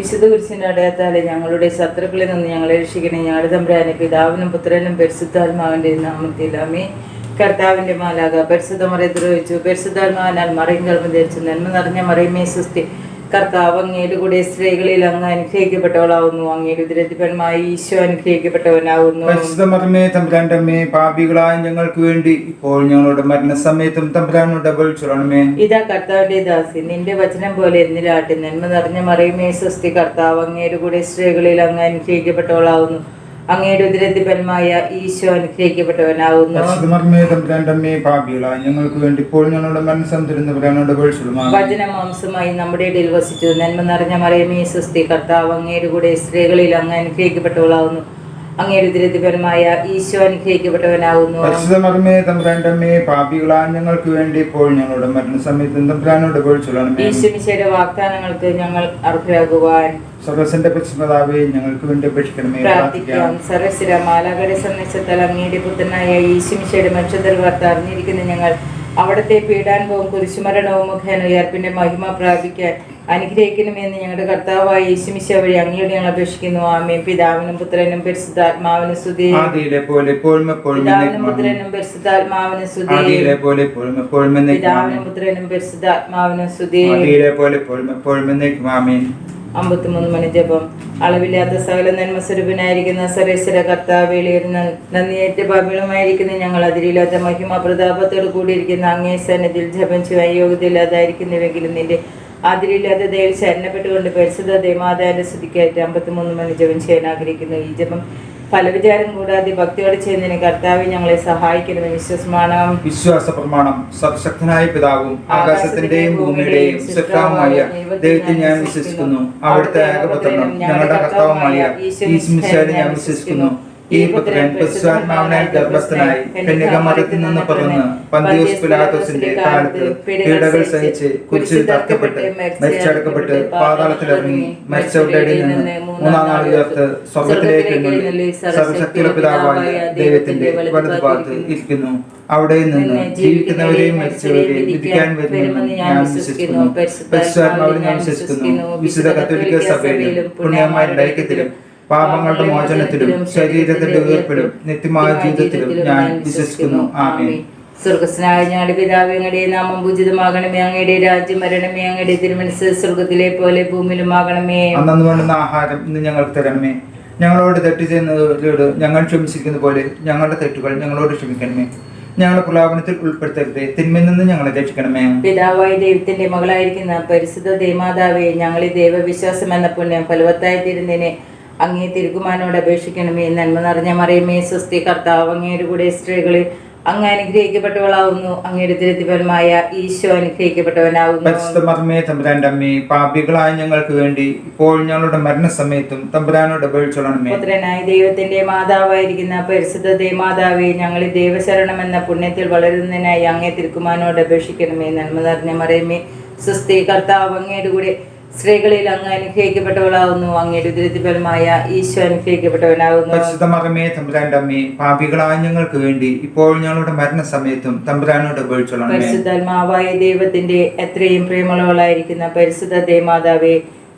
വിശുദ്ധ കുരിശിന്റെ അടയാളത്താലെ ഞങ്ങളുടെ ശത്രുക്കളിൽ നിന്ന് ഞങ്ങളെ രക്ഷിക്കണേ. ഞങ്ങളുടെ തമ്പുരാനെ, പിതാവിനും പുത്രനും പരിശുദ്ധാത്മാവിന്റെ നാമത്തിൽ ആമേൻ. കർത്താവിന്റെ മാലാഖ പരിശുദ്ധ മറിയത്തെ ദ്രോഹിച്ചു, പരിശുദ്ധാത്മാവിനാൽ മറിയം ഗർഭം ധരിച്ചു. നന്മ നിറഞ്ഞ മറിയമേ സ്വസ്തി, കർത്താവ് അങ്ങയുടെ കൂടെ സ്ത്രീകളിൽ അങ്ങ് അനുഗ്രഹിക്കപ്പെട്ടവളാവുന്നു. അങ്ങയുടെ ഉദരത്തിന്മേൽ ഈശോ അനുഗ്രഹിക്കപ്പെട്ടവനാകുന്നു. പരിശുദ്ധ മറിയമേ തമ്പുരാന്റെ അമ്മേ, പാപികളായ ഞങ്ങൾക്ക് വേണ്ടി ഇപ്പോൾ ഞങ്ങളുടെ മരണസമയത്തും തമ്പുരാനോട് അപേക്ഷിക്കണമേ. ഇതാ കർത്താവിന്റെ ദാസി, നിന്റെ വചനം പോലെ എന്നിലാട്ടെ. നന്മ നിറഞ്ഞ മറിയമേ സ്വസ്തി, കർത്താവ് അങ്ങയുടെ കൂടെ സ്ത്രീകളിൽ അങ്ങ് അനുഗ്രഹിക്കപ്പെട്ടവളാവുന്നു. അങ്ങയുടെ ഉദരത്തിന്മേൽ ഈശോ അനുഗ്രഹിക്കപ്പെട്ടവനാകുന്നു. ഞങ്ങൾക്ക് വേണ്ടി ഇപ്പോൾ ഞങ്ങളുടെ വചന മാംസമായി നമ്മുടെ ഇടയിൽ വസിച്ചു. നന്മ നിറഞ്ഞ മറിയമേ സ്വസ്തി, കർത്താവ് അങ്ങയുടെ കൂടെ സ്ത്രീകളിൽ അങ്ങ് അനുഗ്രഹിക്കപ്പെട്ടവളാവുന്നു. അങ്ങയുടെ ഉദരത്തിന്മേൽ ഈശോ അനുഗ്രഹിക്കപ്പെട്ടവനാകുന്നു. ഞങ്ങൾക്ക് വേണ്ടി ഇപ്പോൾ ഞങ്ങളുടെ മരണസമയത്തും തമ്പുരാനോട് അപേക്ഷിക്കണമേ. ഈശോയുടെ വാഗ്ദാനങ്ങൾക്ക് ഞങ്ങൾ അർഹരാകുവാൻ സർവ്വസന്റെ പരിശുദ്ധപിതാവേ, ഞങ്ങൾക്ക് വേണ്ടി അപേക്ഷിക്കണമേ. പ്രാർത്ഥിക്കാം. സർവ്വശിര മാലാഖയുടെ സന്ദേശത്താൽ അങ്ങയുടെ പുത്രനായ ഈശോയുടെ മനുഷ്യത്തിൽ വാർത്ത അറിഞ്ഞിരിക്കുന്ന ഞങ്ങൾ അവിടുത്തെ പീഡാനുഭവവും കുരിശുമരണവും മുഖേന ഉയർപ്പിന്റെ മഹിമ പ്രാപിക്കാൻ അനുഗ്രഹിക്കണമെന്ന് ഞങ്ങളുടെ കർത്താവായ യേശുമിശിഹ വഴി അങ്ങയോട് ഞങ്ങൾ അപേക്ഷിക്കുന്നു. ആമേൻ. പിതാവിനും പുത്രനും പരിശുദ്ധാത്മാവിനും സ്തുതി. പിതാവിനും പുത്രനും പരിശുദ്ധാത്മാവിനും സ്തുതി. പിതാവിനും പുത്രനും പരിശുദ്ധാത്മാവിനും സ്തുതി. 53 മണി ജപം. അളവില്ലാത്ത സകല നന്മസ്വരൂപനായിരിക്കുന്ന സർവേശ്വര കർത്താവേളിയിരുന്ന നന്ദിയേറ്റ പാപികളുമായിരിക്കുന്ന ഞങ്ങൾ അതിരില്ലാത്ത മഹിമ പ്രതാപത്തോട് കൂടിയിരിക്കുന്ന അങ്ങേ സന്നിധിയിൽ ജപം ചെയ്യാൻ യോഗ്യതയില്ലാതായിരിക്കുന്നുവെങ്കിലും നിന്റെ അതിരില്ലാത്ത ദയയിൽ ശരണപ്പെട്ടുകൊണ്ട് പരിശുദ്ധ ദേമാതാന്റെ സ്തുതിക്കായിട്ട് 53 മണി ജപം ചെയ്യാൻ ആഗ്രഹിക്കുന്നു. ഈ ജപം ഫലവിചാരം കൂടാതെ ഭക്തിയോടെ ചെയ്യുന്നതിന് കർത്താവ് ഞങ്ങളെ സഹായിക്കണമെന്ന് വിശ്വാസ പ്രമാണം. സർവശക്തനായ പിതാവും ആകാശത്തിന്റെയും ഭൂമിയുടെയും സൃഷ്ടാവുമായ ദൈവത്തിൽ ഞാൻ വിശ്വസിക്കുന്നു. അവിടുത്തെ ഏകപുത്രനും ഞങ്ങളുടെ കർത്താവുമായ യേശുമിശിഹായിൽ ഞാൻ വിശ്വസിക്കുന്നു. ഈ പുത്രൻ പരിശുദ്ധാത്മാവിനാൽ ഗർഭസ്ഥനായി കന്യകാമറിയത്തിൽ നിന്ന് പിറന്ന് പന്തിയോസ് പിലാത്തോസിന്റെ കാലത്ത് പീഡകൾ സഹിച്ച് കുരിശിൽ തറക്കപ്പെട്ട് മരിച്ചടക്കപ്പെട്ട് പാതാളത്തിലിറങ്ങി മരിച്ചവരുടെ ഇടയിൽ നിന്ന് 3-ാം നാൾ ഉയർത്ത് സ്വർഗ്ഗത്തിലേക്ക് എഴുന്നള്ളി സർവ്വശക്തിയുള്ള പിതാവായ ദൈവത്തിന്റെ വലതുഭാഗത്ത് ഇരിക്കുന്നു. അവിടെ നിന്ന് ജീവിക്കുന്നവരെയും മരിച്ചവരെയും വിധിക്കാൻ വരുമെന്ന് ഞാൻ വിശ്വസിക്കുന്നു. പരിശുദ്ധാത്മാവിൽ ഞാൻ വിശ്വസിക്കുന്നു. വിശുദ്ധ കത്തോലിക്ക സഭയിലും പുണ്യന്മാരുടെ ഐക്യത്തിലും പാപങ്ങളുടെ മോചനത്തിലും ശരീരത്തിന്റെ ഉയർപ്പിലും നിത്യമായ ജീവിതത്തിലും ഞാൻ വിശ്വസിക്കുന്നു. ആമേൻ. സ്വർഗസ്നായ ഞങ്ങളുടെ പിതാവേ, അങ്ങയുടെ നാമം പൂജിതമാകണമേ. അങ്ങയുടെ രാജ്യം വരണമേ. അങ്ങയുടെ തിരുമനസ്സ് സ്വർഗത്തിലെ പോലെ ഭൂമിയിലുമാകണമേ. അന്നു വേണ്ടുന്ന ആഹാരം ഇന്ന് ഞങ്ങൾക്ക് തരണമേ. ഞങ്ങളോട് തെറ്റ് ചെയ്യുന്നവരോട് ഞങ്ങൾ ക്ഷമിച്ചിരിക്കുന്ന പോലെ ഞങ്ങളുടെ തെറ്റുകൾ ഞങ്ങളോട് ക്ഷമിക്കണമേ. ഞങ്ങളുടെ പ്രലാപനത്തിൽ ഉൾപ്പെടുത്തരുതേ, തിന്മയിൽ നിന്ന് ഞങ്ങളെ രക്ഷിക്കണമേ. പിതാവായ ദൈവത്തിന്റെ മകളായിരിക്കുന്ന പരിശുദ്ധ ദേമാതാവേ, ഞങ്ങളെ ദൈവവിശ്വാസം എന്ന പുണ്യം ഫലവത്തായി തീരുന്നതിനെ അങ്ങേ തിരുക്കുമാനോട് അപേക്ഷിക്കണമേ. നന്മ നിറഞ്ഞ മറിയമേ സ്വസ്തി, കർത്താവ് അങ്ങയുടെ കൂടെ സ്ത്രീകളിൽ അങ്ങ് അനുഗ്രഹിക്കപ്പെട്ടവളാവുന്നു. അങ്ങയുടെ ഉദരത്തിന്മേൽ ഈശോ അനുഗ്രഹിക്കപ്പെട്ടവനാവുന്നു. പരിശുദ്ധ മറിയമേ തമ്പുരാന്റെ അമ്മേ, പാപികളായ ഞങ്ങൾക്ക് വേണ്ടി ഇപ്പോൾ ഞങ്ങളുടെ മരണസമയത്തും തമ്പുരാനോട് അപേക്ഷിക്കണമേ. പുത്രനായ ദൈവത്തിന്റെ മാതാവായിരിക്കുന്ന പരിശുദ്ധ ദേമാതാവേ, ഞങ്ങളെ ദൈവശരണം എന്ന പുണ്യത്തിൽ വളരുന്നതിനായി അങ്ങേ തിരുക്കുമാനോട് അപേക്ഷിക്കണമേ. നന്മ നിറഞ്ഞ മറിയമേ സ്വസ്തി, കർത്താവ് അങ്ങയുടെ കൂടെ സ്ത്രീകളിൽ അങ്ങ് അനുഗ്രഹിക്കപ്പെട്ടവളാവുന്നു. അങ്ങയുടെ ഉദരത്തിന്മേൽ ഈശോ അനുഗ്രഹിക്കപ്പെട്ടവനാകുന്നു. പരിശുദ്ധ മറിയമേ തമ്പുരാന്റെ അമ്മേ, പാപികളായ ഞങ്ങൾക്ക് വേണ്ടി ഇപ്പോൾ ഞങ്ങളുടെ മരണസമയത്തും തമ്പുരാനോട് അപേക്ഷിക്കണമേ. പരിശുദ്ധാത്മാവായ ദൈവത്തിന്റെ എത്രയും പ്രേമമുള്ളവളായിരിക്കുന്ന പരിശുദ്ധ ദേമാതാവേ,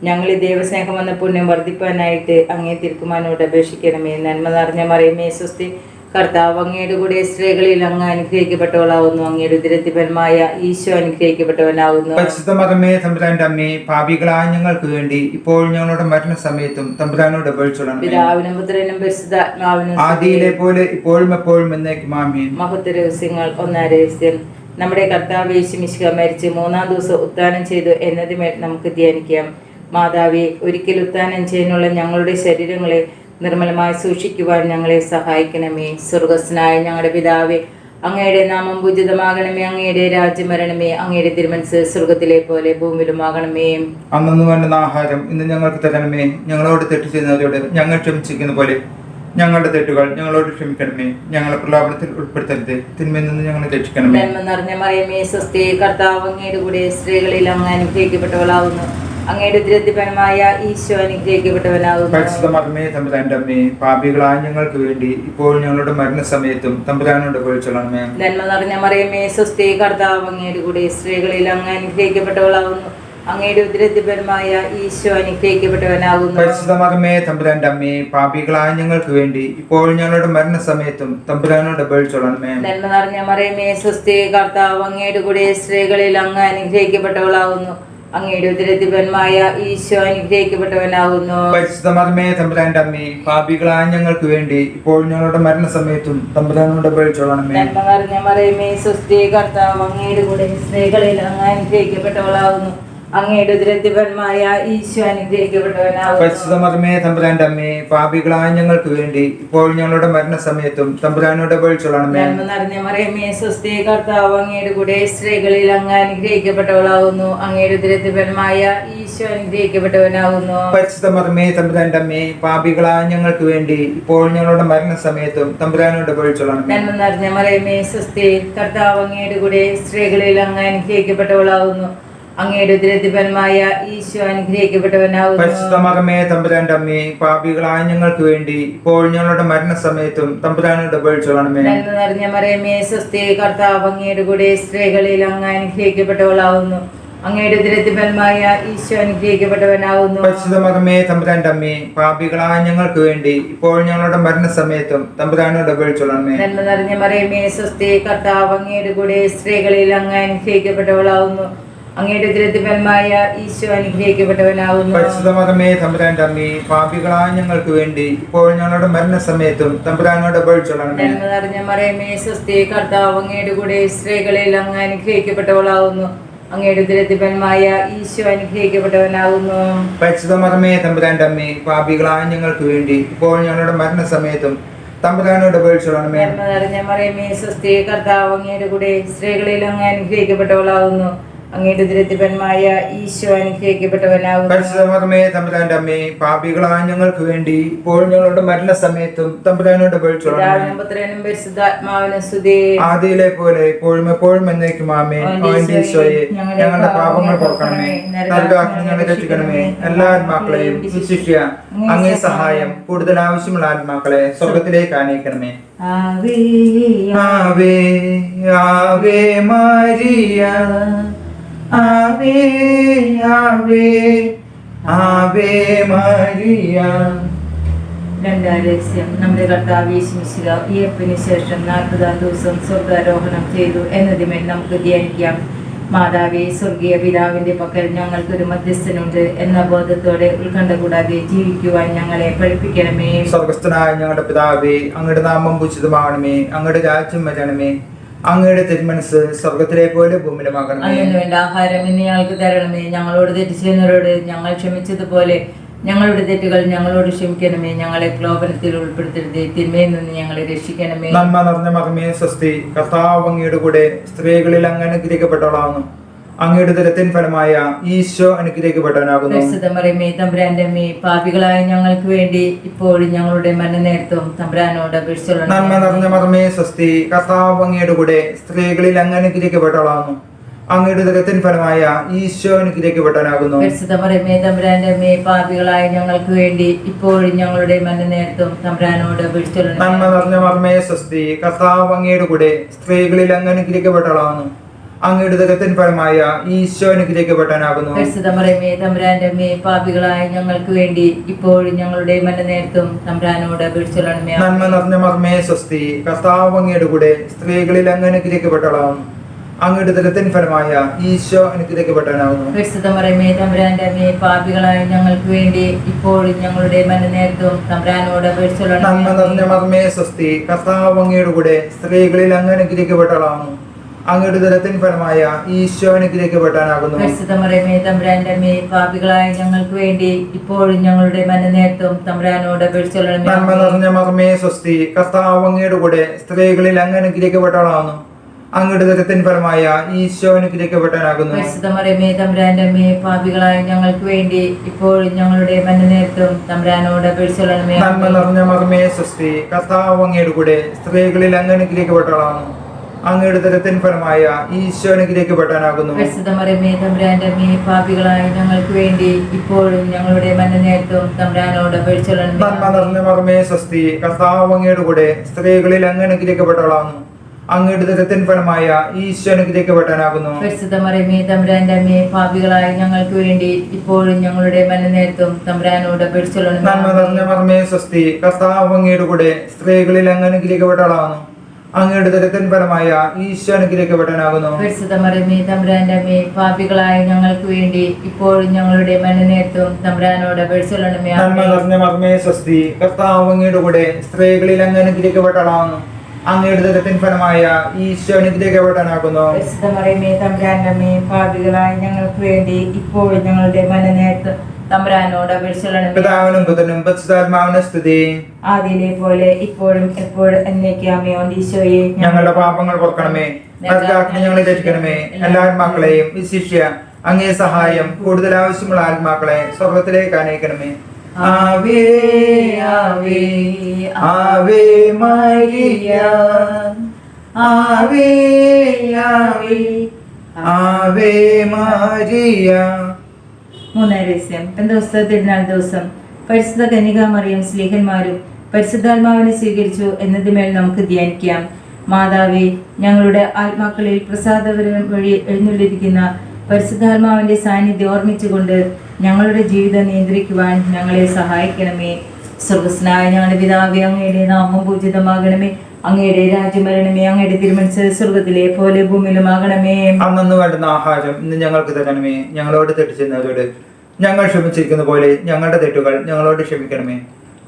ഞങ്ങളെ ദൈവസ്നേഹം എന്ന പുണ്യം വർദ്ധിപ്പാനായിട്ട് അങ്ങേ തിരുക്കുമാനോട് അപേക്ഷിക്കണമേ. നന്മ നിറഞ്ഞ മറിയമേ സ്വസ്തി, കർത്താവ് അങ്ങയുടെ കൂടെ സ്ത്രീകളിൽ അങ്ങ് അനുഗ്രഹിക്കപ്പെട്ടവളാവുന്നു. അങ്ങയുടെ ഉദരത്തിന്മേൽ ഈശോ അനുഗ്രഹിക്കപ്പെട്ടവനാകുന്നു. പരിശുദ്ധ മറിയമേ തമ്പുരാന്റെ അമ്മേ, പാപികളായ ഞങ്ങൾക്ക് വേണ്ടി ഇപ്പോൾ ഞങ്ങളുടെ മരണസമയത്തും തമ്പുരാനോട് അപേക്ഷിക്കണമേ. പിതാവിനും പുത്രനും പരിശുദ്ധാത്മാവിനും ആദിയിലെ പോലെ ഇപ്പോഴും എപ്പോഴും എന്നേക്കും ആമേൻ. മഹത്വ രഹസ്യങ്ങൾ. ഒന്നാം രഹസ്യം, നമ്മുടെ കർത്താവ് യേശുമിശിഹ മരിച്ച് 3-ാം ദിവസം ഉത്ഥാനം ചെയ്തു എന്നതിന്മേൽ നമുക്ക് ധ്യാനിക്കാം. മാതാവേ, ഒരിക്കൽ ഉത്ഥാനം ചെയ്യാനുള്ള ഞങ്ങളുടെ ശരീരങ്ങളെ നിർമ്മലമായി സൂക്ഷിക്കുവാൻ ഞങ്ങളെ സഹായിക്കണമേ. സ്വർഗസ്നായ ഞങ്ങളുടെ പിതാവേ, അങ്ങയുടെ നാമം പൂജിതമാകണമേ. അങ്ങയുടെ രാജ്യം വരണമേ. അങ്ങയുടെ തിരുമനസ്സ് സ്വർഗത്തിലെ പോലെ ഭൂമിയിലുമാകണമേ. അന്നു വേണ്ടുന്ന ആഹാരം ഇന്ന് ഞങ്ങൾക്ക് തരണമേ. ഞങ്ങളോട് തെറ്റ് ചെയ്യുന്നവരോട് ഞങ്ങൾ ക്ഷമിച്ചിരിക്കുന്ന പോലെ ഞങ്ങളുടെ തെറ്റുകൾ ഞങ്ങളോട് ക്ഷമിക്കണമേ. ഞങ്ങളെ പ്രലാപനത്തിൽ ഉൾപ്പെടുത്തരുത്, തിന്മയിൽ നിന്ന് ഞങ്ങളെ രക്ഷിക്കണമേ. നന്മ നിറഞ്ഞ മറിയമേ സ്വസ്തി, കർത്താവ് അങ്ങയുടെ കൂടെ സ്ത്രീകളിൽ അങ്ങ് അനുഗ്രഹിക്കപ്പെട്ടവളാവുന്നു. അങ്ങയുടെ ഉദരത്തിന്മേൽ ഈശോ അനുഗ്രഹിക്കപ്പെട്ടവനാകുന്നു. പരിശുദ്ധ മറിയമേ തമ്പുരാന്റെ അമ്മേ, പാപികളായ ഞങ്ങൾക്ക് വേണ്ടി ഇപ്പോൾ ഞങ്ങളുടെ മരണസമയത്തും തമ്പുരാനോട് അപേക്ഷിക്കണമേ. നന്മ നിറഞ്ഞ മറിയമേ സ്വസ്തി, കർത്താവ് അങ്ങയുടെ കൂടെ സ്ത്രീകളിൽ അങ്ങ് അനുഗ്രഹിക്കപ്പെട്ടവളാവുന്നു. അങ്ങയുടെ ഉദരത്തിൻ ഫലമായ ഈശോ അനുഗ്രഹിക്കപ്പെട്ടവനാകുന്നു. പരിശുദ്ധ മറിയമേ തമ്പുരാന്റെ അമ്മേ, പാപികളായ ഞങ്ങൾക്ക് വേണ്ടി ഇപ്പോൾ ഞങ്ങളുടെ മരണസമയത്തും തമ്പുരാനോട് അപേക്ഷിച്ചുകൊള്ളണമേ. നന്മ നിറഞ്ഞ മറിയമേ സ്വസ്തി, കർത്താവ് അങ്ങയുടെ കൂടെ സ്ത്രീകളിൽ അങ്ങ് അനുഗ്രഹിക്കപ്പെട്ടവളാകുന്നു. അങ്ങയുടെ ഉദരത്തിൻ ഫലമായ ഈശോ അനുഗ്രഹിക്കപ്പെട്ടവനാകുന്നു. പരിശുദ്ധ മറിയമേ തമ്പുരാന്റെ അമ്മേ, പാപികളായ ഞങ്ങൾക്ക് വേണ്ടി ഇപ്പോൾ ഞങ്ങളുടെ മരണസമയത്തും തമ്പുരാനോട് അപേക്ഷിച്ചുകൊള്ളണമേ. നന്മ നിറഞ്ഞ മറിയമേ സ്വസ്തി, കർത്താവ് അങ്ങയുടെ കൂടെ സ്ത്രീകളിൽ അങ്ങ് അനുഗ്രഹിക്കപ്പെട്ടവളാകുന്നു. അങ്ങയുടെ ഉദരത്തിൻ ഫലമായ ഈശോ അനുഗ്രഹിക്കപ്പെട്ടവനാകുന്നു. പരിശുദ്ധ മറിയമേ തമ്പുരാന്റെ അമ്മേ, പാപികളായ ഞങ്ങൾക്ക് വേണ്ടി ഇപ്പോൾ ഞങ്ങളുടെ മരണസമയത്തും തമ്പുരാനോട് അപേക്ഷിച്ചുകൊള്ളണമേ. നന്മ നിറഞ്ഞ മറിയമേ സ്വസ്തി, കർത്താവ് അങ്ങയുടെ കൂടെ സ്ത്രീകളിൽ അങ്ങ് അനുഗ്രഹിക്കപ്പെട്ടവളാകുന്നു. അങ്ങയുടെ ഉദരത്തിൻ ഫലമായ ഈശോ അനുഗ്രഹിക്കപ്പെട്ടവനാകുന്നു. പരിശുദ്ധ മറിയമേ തമ്പുരാന്റെ അമ്മേ, പാപികളായ ഞങ്ങൾക്ക് വേണ്ടി ഇപ്പോൾ ഞങ്ങളുടെ മരണസമയത്തും തമ്പുരാനോട് അപേക്ഷിച്ചുകൊള്ളണമേ. നന്മ നിറഞ്ഞ മറിയമേ സ്വസ്തി, കർത്താവ് അങ്ങയുടെ കൂടെ സ്ത്രീകളിൽ അങ്ങ് അനുഗ്രഹിക്കപ്പെട്ടവളാകുന്നു. അങ്ങയുടെ ഉദരത്തിൻ ഫലമായ ഈശോ അനുഗ്രഹിക്കപ്പെട്ടവനാകുന്നു. പരിശുദ്ധ മറിയമേ തമ്പുരാന്റെ അമ്മേ, പാപികളായ ഞങ്ങൾക്ക് വേണ്ടി ഇപ്പോൾ ഞങ്ങളുടെ മരണസമയത്തും തമ്പുരാനോട് അപേക്ഷിച്ചുകൊള്ളണമേ. നന്മ നിറഞ്ഞ മറിയമേ സ്വസ്തി, കർത്താവ് അങ്ങയുടെ കൂടെ സ്ത്രീകളിൽ അങ്ങ് അനുഗ്രഹിക്കപ്പെട്ടവളാകുന്നു. അങ്ങയുടെ ഉദരത്തിൻ ഫലമായ ഈശോ അനുഗ്രഹിക്കപ്പെട്ടവനാകുന്നു. പരിശുദ്ധ മറിയമേ തമ്പുരാന്റെ അമ്മേ, പാപികളായ ഞങ്ങൾക്ക് വേണ്ടി ഇപ്പോൾ ഞങ്ങളുടെ മരണസമയത്തും തമ്പുരാനോട് അപേക്ഷിച്ചുകൊള്ളണമേ. നന്മ നിറഞ്ഞ മറിയമേ സ്വസ്തി, കർത്താവ് അങ്ങയുടെ കൂടെ സ്ത്രീകളിൽ അങ്ങ് അനുഗ്രഹിക്കപ്പെട്ടവളാകുന്നു. അങ്ങയുടെ ഉദരത്തിൻ ഫലമായ ഈശോ അനുഗ്രഹിക്കപ്പെട്ടവനാകുന്നു. പരിശുദ്ധ മറിയമേ തമ്പുരാന്റെ അമ്മേ, പാപികളായ ഞങ്ങൾക്ക് വേണ്ടി ഇപ്പോൾ ഞങ്ങളുടെ മരണസമയത്തും തമ്പുരാനോട് അപേക്ഷിച്ചുകൊള്ളണമേ. നന്മ നിറഞ്ഞ മറിയമേ സ്വസ്തി, കർത്താവ് അങ്ങയുടെ കൂടെ സ്ത്രീകളിൽ അങ്ങ് അനുഗ്രഹിക്കപ്പെട്ടവളാകുന്നു. അങ്ങയുടെ ഉദരത്തിൻ ഫലമായ ഈശോ അനുഗ്രഹിക്കപ്പെട്ടവനാകുന്നു. പരിശുദ്ധ മറിയമേ തമ്പുരാന്റെ അമ്മേ, പാപികളായ ഞങ്ങൾക്ക് വേണ്ടി ഇപ്പോൾ ഞങ്ങളുടെ മരണസമയത്തും തമ്പുരാനോട് അപേക്ഷിച്ചുകൊള്ളണമേ. നന്മ നിറഞ്ഞ മറിയമേ സ്വസ്തി, കർത്താവ് അങ്ങയുടെ കൂടെ സ്ത്രീകളിൽ അങ്ങ് അനുഗ്രഹിക്കപ്പെട്ടവളാകുന്നു. അങ്ങയുടെ ഉദരത്തിൻ ഫലമായ ഈശോ അനുഗ്രഹിക്കപ്പെട്ടവനാകുന്നു. പരിശുദ്ധ മറിയമേ തമ്പുരാന്റെ അമ്മേ, പാപികളായ ഞങ്ങൾക്ക് വേണ്ടി ഇപ്പോൾ ഞങ്ങളുടെ മരണസമയത്തും തമ്പുരാനോട് അപേക്ഷിച്ചുകൊള്ളണമേ. പിതാവിനും പുത്രനും പരിശുദ്ധാത്മാവിനും സ്തുതി. ആദിയിലെ പോലെ ഇപ്പോഴും എപ്പോഴും എന്നേക്കും ആമേൻ. ഓന്റെ ഈശോയെ, ഞങ്ങളുടെ പാപങ്ങൾ പൊറുക്കണമേ, നരകാഗ്നിയിൽ നിന്ന് രക്ഷിക്കണമേ. എല്ലാ ആത്മാക്കളെയും വിശിഷ്യ അങ്ങേ സഹായം കൂടുതൽ ആവശ്യമുള്ള ആത്മാക്കളെ സ്വർഗത്തിലേക്ക് ആനയിക്കണമേ. ആവേ ആവേ ആവേ മരിയ, ആവേ ആവേ ആവേ മരിയ. രണ്ടാം രഹസ്യം, നമ്മുടെ കർത്താവ് യേശു മിശിഹ ഉയർപ്പിന് ശേഷം 40-ാം ദിവസം സ്വർഗാരോഹണം ചെയ്തു എന്നതിന്മേൽ നമുക്ക് ധ്യാനിക്കാം. മാതാവേ, സ്വർഗീയ പിതാവിന്റെ പക്കൽ ഞങ്ങൾക്കൊരു മധ്യസ്ഥനുണ്ട് എന്ന ബോധത്തോടെ ഉത്കണ്ഠ കൂടാതെ ജീവിക്കുവാൻ ഞങ്ങളെ പഠിപ്പിക്കണമേ. സ്വർഗസ്ഥനായ ഞങ്ങളുടെ പിതാവേ, അങ്ങയുടെ നാമം പൂജിതമാകണമേ, അങ്ങയുടെ രാജ്യം വരണമേ, അങ്ങയുടെ തിരുമനസ് സ്വർഗത്തിലെ പോലെ ഭൂമിയിലുമാകണമേ. അതിനു വേണ്ട ആഹാരം ഇന്ന് ഞങ്ങൾക്ക് തരണമേ. ഞങ്ങളോട് തെറ്റ് ചെയ്യുന്നവരോട് ഞങ്ങൾ ക്ഷമിച്ചതുപോലെ ഞങ്ങളുടെ തെറ്റുകൾ ഞങ്ങളോട് ക്ഷമിക്കണമേ. ഞങ്ങളെ പ്രലോഭനത്തിൽ ഉൾപ്പെടുത്തരുതേ, തിന്മയിൽ നിന്ന് ഞങ്ങളെ രക്ഷിക്കണമേ. നന്മ നിറഞ്ഞ മറിയമേ സ്വസ്തി, കർത്താവ് അങ്ങയുടെ കൂടെ സ്ത്രീകളിൽ അങ്ങ് അനുഗ്രഹിക്കപ്പെട്ടവളാകുന്നു. അങ്ങയുടെ ഉദരത്തിൻ ഫലമായ ഈശോ അനുഗ്രഹിക്കപ്പെട്ടവനാകുന്നു. പരിശുദ്ധ മറിയമേ തമ്പുരാന്റെ അമ്മേ, പാപികളായ ഞങ്ങൾക്ക് വേണ്ടി ഇപ്പോഴും ഞങ്ങളുടെ മരണനേരത്തും തമ്പുരാനോട് അപേക്ഷിച്ചുകൊള്ളണമേ. നന്മ നിറഞ്ഞ മറിയമേ സ്വസ്തി, കർത്താവ് അങ്ങയുടെ കൂടെ സ്ത്രീകളിൽ അങ്ങ് അനുഗ്രഹിക്കപ്പെട്ടവളാകുന്നു. അങ്ങയുടെ ഉദരത്തിൻ ഫലമായ ഈശോ അനുഗ്രഹിക്കപ്പെട്ടവനാകുന്നു. പരിശുദ്ധ മറിയമേ തമ്പുരാന്റെ അമ്മേ, പാപികളായ ഞങ്ങൾക്ക് വേണ്ടി ഇപ്പോഴും ഞങ്ങളുടെ മരണനേരത്തും തമ്പുരാനോട് അപേക്ഷിച്ചുകൊള്ളണമേ. നന്മ നിറഞ്ഞ മറിയമേ സ്വസ്തി, കർത്താവ് അങ്ങയുടെ കൂടെ സ്ത്രീകളിൽ അങ്ങ് അനുഗ്രഹിക്കപ്പെട്ടവളാകുന്നു. അങ്ങയുടെ ഉദരത്തിൻ ഫലമായ ഈശോ അനുഗ്രഹിക്കപ്പെട്ടവനാകുന്നു. പരിശുദ്ധ മറിയമേ തമ്പുരാന്റെ അമ്മേ, പാപികളായ ഞങ്ങൾക്ക് വേണ്ടി ഇപ്പോഴും ഞങ്ങളുടെ മരണനേരത്തും തമ്പുരാനോട് അപേക്ഷിച്ചുകൊള്ളണമേ. നന്മ നിറഞ്ഞ മറിയമേ സ്വസ്തി, കർത്താവ് അങ്ങയുടെ കൂടെ സ്ത്രീകളിൽ അങ്ങ് അനുഗ്രഹിക്കപ്പെട്ടവളാകുന്നു. അങ്ങയുടെ ഉദരത്തിൻ ഫലമായ ഈശോ അനുഗ്രഹിക്കപ്പെട്ടവനാകുന്നു. പരിശുദ്ധ മറിയമേ തമ്പുരാന്റെ അമ്മേ, പാപികളായ ഞങ്ങൾക്ക് വേണ്ടി ഇപ്പോഴും ഞങ്ങളുടെ മരണനേരത്തും തമ്പുരാനോട് അപേക്ഷിച്ചുകൊള്ളണമേ. നന്മ നിറഞ്ഞ മറിയമേ സ്വസ്തി, കർത്താവ് അങ്ങയുടെ കൂടെ സ്ത്രീകളിൽ അങ്ങ് അനുഗ്രഹിക്കപ്പെട്ടവളാകുന്നു. അങ്ങയുടെ ഉദരത്തിൻ ഫലമായ ഈശോ അനുഗ്രഹിക്കപ്പെട്ടവനാകുന്നു. പരിശുദ്ധ മറിയമേ തമ്പുരാന്റെ അമ്മേ, പാപികളായ ഞങ്ങൾക്ക് വേണ്ടി ഇപ്പോഴും ഞങ്ങളുടെ മരണനേരത്തും തമ്പുരാനോട് അപേക്ഷിച്ചുകൊള്ളണമേ. നന്മ നിറഞ്ഞ മറിയമേ സ്വസ്തി, കർത്താവ് അങ്ങയുടെ കൂടെ സ്ത്രീകളിൽ അങ്ങ് അനുഗ്രഹിക്കപ്പെട്ടവളാകുന്നു. അങ്ങയുടെ ഉദരത്തിൻ ഫലമായ ഈശോ അനുഗ്രഹിക്കപ്പെട്ടവനാകുന്നു. പരിശുദ്ധ മറിയമേ തമ്പുരാന്റെ അമ്മേ, പാപികളായ ഞങ്ങൾക്ക് വേണ്ടി ഇപ്പോഴും ഞങ്ങളുടെ മരണനേരത്തും തമ്പുരാനോട് അപേക്ഷിച്ചുകൊള്ളണമേ. നന്മ നിറഞ്ഞ മറിയമേ സ്വസ്തി, കർത്താവ് അങ്ങയുടെ കൂടെ സ്ത്രീകളിൽ അങ്ങ് അനുഗ്രഹിക്കപ്പെട്ടവളാകുന്നു. അങ്ങയുടെ ഉദരത്തിൻ ഫലമായ ഈശോ അനുഗ്രഹിക്കപ്പെട്ടവനാകുന്നു. പരിശുദ്ധ മറിയമേ തമ്പുരാന്റെ അമ്മേ, പാപികളായ ഞങ്ങൾക്ക് വേണ്ടി ഇപ്പോഴും ഞങ്ങളുടെ മരണനേരത്തും തമ്പുരാനോട് അപേക്ഷിച്ചുകൊള്ളണമേ. നന്മ നിറഞ്ഞ മറിയമേ സ്വസ്തി, കർത്താവ് അങ്ങയുടെ കൂടെ സ്ത്രീകളിൽ അങ്ങ് അനുഗ്രഹിക്കപ്പെട്ടവളാകുന്നു. അങ്ങയുടെ ദുരിതത്തിൻ ഫലമായ ഈശോ അനുഗ്രഹിക്കപ്പെട്ടവനാകുന്നു. പരിശുദ്ധ മറിയമേ തമ്പുരാന്റെ അമ്മേ, പാപികളായ ഞങ്ങൾക്ക് വേണ്ടി ഇപ്പോഴും ഞങ്ങളുടെ മരണനേരത്തും തമ്പുരാനോട് അപേക്ഷിച്ചുകൊള്ളണമേ. നന്മ നിറഞ്ഞ മറിയമേ സ്വസ്തി, കർത്താവ് അങ്ങയുടെ കൂടെ സ്ത്രീകളിൽ അങ്ങ് അനുഗ്രഹിക്കപ്പെട്ടവളാകുന്നു. അങ്ങയുടെ ദുരിതത്തിൻ ഫലമായ ഈശോ അനുഗ്രഹിക്കപ്പെട്ടവനാകുന്നു. പരിശുദ്ധ മറിയമേ തമ്പുരാന്റെ അമ്മേ, പാപികളായ ഞങ്ങൾക്ക് വേണ്ടി ഇപ്പോഴും ഞങ്ങളുടെ മരണനേരത്തും തമ്പുരാനോട് അപേക്ഷിച്ചുകൊള്ളണമേ. നന്മ നിറഞ്ഞ മറിയമേ സ്വസ്തി, കർത്താവ് അങ്ങയുടെ കൂടെ സ്ത്രീകളിൽ അങ്ങ് അനുഗ്രഹിക്കപ്പെട്ടവളാകുന്നു. അങ്ങയുടെ ദുരിതത്തിൻ ഫലമായ ഈശോ അനുഗ്രഹിക്കപ്പെട്ടവനാകുന്നു. പരിശുദ്ധ മറിയമേ തമ്പുരാന്റെ അമ്മേ, പാപികളായ ഞങ്ങൾക്ക് വേണ്ടി ഇപ്പോഴും ഞങ്ങളുടെ മരണനേരത്തും തമ്പുരാനോട് അപേക്ഷിച്ചുകൊള്ളണമേ. പിതാവിനും പുത്രനും പരിശുദ്ധാത്മാവിനും സ്തുതി. ആദിയിലെ പോലെ ഇപ്പോഴും എപ്പോഴും എന്നേക്കുമേ. ഈശോയെ, ഞങ്ങളുടെ പാപങ്ങൾ പൊറുക്കണമേ, ഞങ്ങളെ രക്ഷിക്കണമേ. എല്ലാ ആത്മാക്കളെയും വിശിഷ്യ അങ്ങേ സഹായം കൂടുതൽ ആവശ്യമുള്ള ആത്മാക്കളെ സ്വർഗത്തിലേക്ക് അനയിക്കണമേ. ആവേ ആവേ ആവേ മരിയ, ആവേ ആവേ ആവേ മരിയ. മൂന്നാം രഹസ്യം. പെന്തക്കോസ്ത് തിരുനാൾ ദിവസം പരിശുദ്ധ കന്യകാമറിയം സ്ലീഹന്മാരും പരിശുദ്ധാത്മാവിനെ സ്വീകരിച്ചു എന്നതിന്മേൽ നമുക്ക് ധ്യാനിക്കാം. മാതാവേ, ഞങ്ങളുടെ ആത്മാക്കളിൽ പ്രസാദപരം വഴി എഴുന്നള്ളിരിക്കുന്ന പരിശുദ്ധാത്മാവിന്റെ സാന്നിധ്യം ഓർമ്മിച്ചുകൊണ്ട് ഞങ്ങളുടെ ജീവിതം നിയന്ത്രിക്കുവാൻ ഞങ്ങളെ സഹായിക്കണമേ. സ്വർഗസ്നായ ഞങ്ങളുടെ പിതാവേ, അങ്ങയുടെ നാമം പൂജിതമാകണമേ. അങ്ങയുടെ രാജ്യം വരണമേ. അങ്ങയുടെ തിരുമനസ്സ് സ്വർഗത്തിലെ പോലെ ഭൂമിയിലുമാകണമേ. അന്നു വേണ്ടുന്ന ആഹാരം ഇന്ന് ഞങ്ങൾക്ക് തരണമേ. ഞങ്ങളോട് തെറ്റ് ചെയ്യുന്നവരോട് ഞങ്ങൾ ക്ഷമിച്ചിരിക്കുന്ന പോലെ ഞങ്ങളുടെ തെറ്റുകൾ ഞങ്ങളോട് ക്ഷമിക്കണമേ.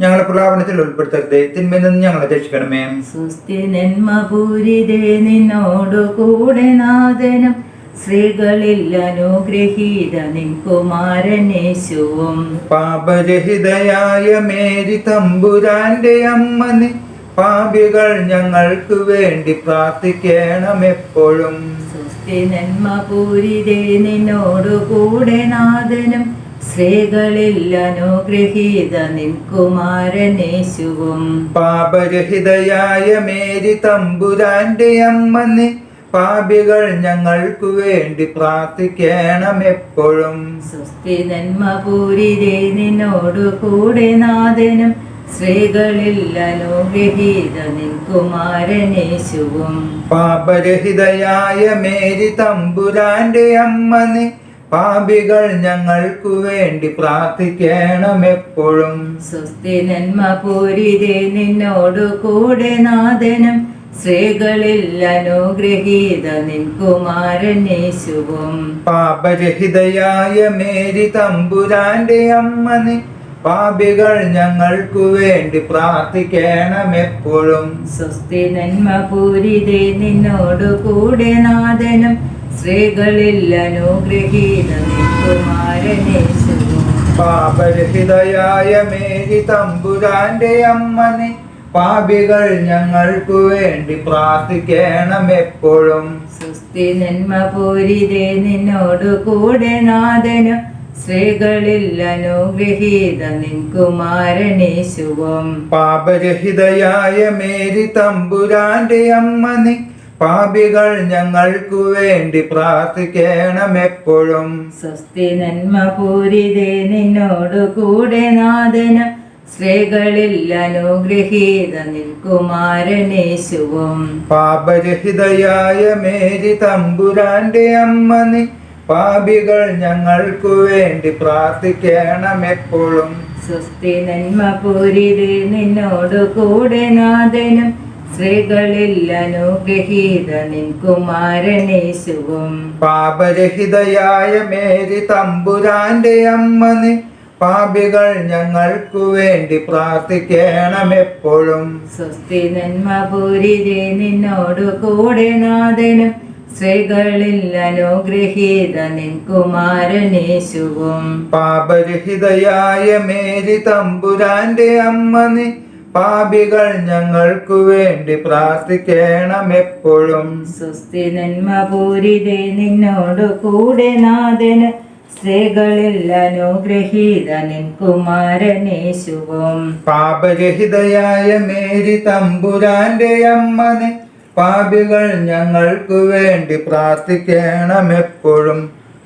ഞങ്ങളെ പ്രലാപനത്തിൽ ഉൾപ്പെടുത്തരുതേ, തിന്മയിൽ നിന്ന് ഞങ്ങളെ രക്ഷിക്കണമേ. സുസ്ഥി നന്മപൂരിതേ, നിന്നോടു കൂടെ നാഥനും സ്ത്രീകളിൽ അനുഗ്രഹീത നിൻ കുമാരനേശുവും. പാപരഹിതയായ മേരി തമ്പുരാന്റെ അമ്മ നീ, പാപികൾ ഞങ്ങൾക്ക് വേണ്ടി പ്രാർത്ഥിക്കണം എപ്പോഴും. സുസ്ഥി നന്മപൂരിതേ, നിന്നോടു കൂടെ നാഥനും സ്ത്രീകളിൽ അനുഗ്രഹീത നിൻ കുമാരനേശുവും. പാപരഹിതയായ മേരി തമ്പുരാന്റെ അമ്മ നീ, പാപികൾ ഞങ്ങൾക്ക് വേണ്ടി പ്രാർത്ഥിക്കണം എപ്പോഴും. സുസ്ഥി നന്മപൂരിതേ, നിന്നോടു കൂടെ നാഥനും സ്ത്രീകളിൽ അനുഗ്രഹീത നിൻ കുമാരനേശുവും. പാപരഹിതയായ മേരി തമ്പുരാന്റെ അമ്മ നീ, പാപികൾ ഞങ്ങൾക്ക് വേണ്ടി പ്രാർത്ഥിക്കണം എപ്പോഴും. സുസ്ഥി നന്മപൂരിതേ, നിന്നോടു കൂടെ നാഥനും സ്ത്രീകളിൽ അനുഗ്രഹീത നിൻ കുമാരനേശുവും. പാപരഹിതയായ മേരി തമ്പുരാന്റെ അമ്മ നീ, പാപികൾ ഞങ്ങൾക്ക് വേണ്ടി പ്രാർത്ഥിക്കണം എപ്പോഴും. സുസ്ഥി നന്മപൂരിതേ, നിന്നോടു കൂടെ നാഥനും സ്ത്രീകളിൽ അനുഗ്രഹീത നിൻ കുമാരനേശുവും. പാപരഹിതയായ മേരി തമ്പുരാന്റെ അമ്മ നീ, പാപികൾ ഞങ്ങൾക്ക് വേണ്ടി പ്രാർത്ഥിക്കണം എപ്പോഴും. സുസ്ഥി നന്മപൂരിതേ, നിന്നോടു കൂടെ നാഥനും സ്ത്രീകളിൽ അനുഗ്രഹീത നിൻ കുമാരനേശുവും. പാപരഹിതയായ മേരി തമ്പുരാന്റെ അമ്മ നീ, പാപികൾ ഞങ്ങൾക്ക് വേണ്ടി പ്രാർത്ഥിക്കണം എപ്പോഴും. സ്വസ്തി നന്മപൂരിതേ, നിന്നോടു കൂടെ നാഥനും സ്ത്രീകളിൽ അനുഗ്രഹീത നിൻ കുമാരനേശുവും. പാപരഹിതയായ മേരി തമ്പുരാന്റെ അമ്മ നീ, പാപികൾ ഞങ്ങൾക്ക് വേണ്ടി പ്രാർത്ഥിക്കണം എപ്പോഴും. സ്വസ്തി നന്മപൂരിതേ, നിന്നോടു കൂടെ നാഥനും സ്ത്രീകളിൽ അനുഗ്രഹീത നിൻ കുമാരനേശുവും. പാപരഹിതയായ മേരി തമ്പുരാന്റെ അമ്മ നീ, പാപികൾ ഞങ്ങൾക്ക് വേണ്ടി പ്രാർത്ഥിക്കണം എപ്പോഴും. സ്വസ്തി നന്മപൂരിതേ, നിന്നോടു കൂടെ നാഥനും സ്ത്രീകളിൽ അനുഗ്രഹീത നിൻ കുമാരനേശുവും. പാപരഹിതയായ മേരി തമ്പുരാന്റെ അമ്മ നീ, പാപികൾ ഞങ്ങൾക്ക് വേണ്ടി പ്രാർത്ഥിക്കണം എപ്പോഴും. സ്വസ്തി നന്മപൂരിതേ, നിന്നോടു കൂടെ നാഥന് സ്ത്രീകളിൽ അനുഗ്രഹീത നിൻ കുമാരനേശുവും. പാപരഹിതയായ മേരി തമ്പുരാന്റെ അമ്മ നീ, പാപികൾ ഞങ്ങൾക്ക് വേണ്ടി പ്രാർത്ഥിക്കണം എപ്പോഴും.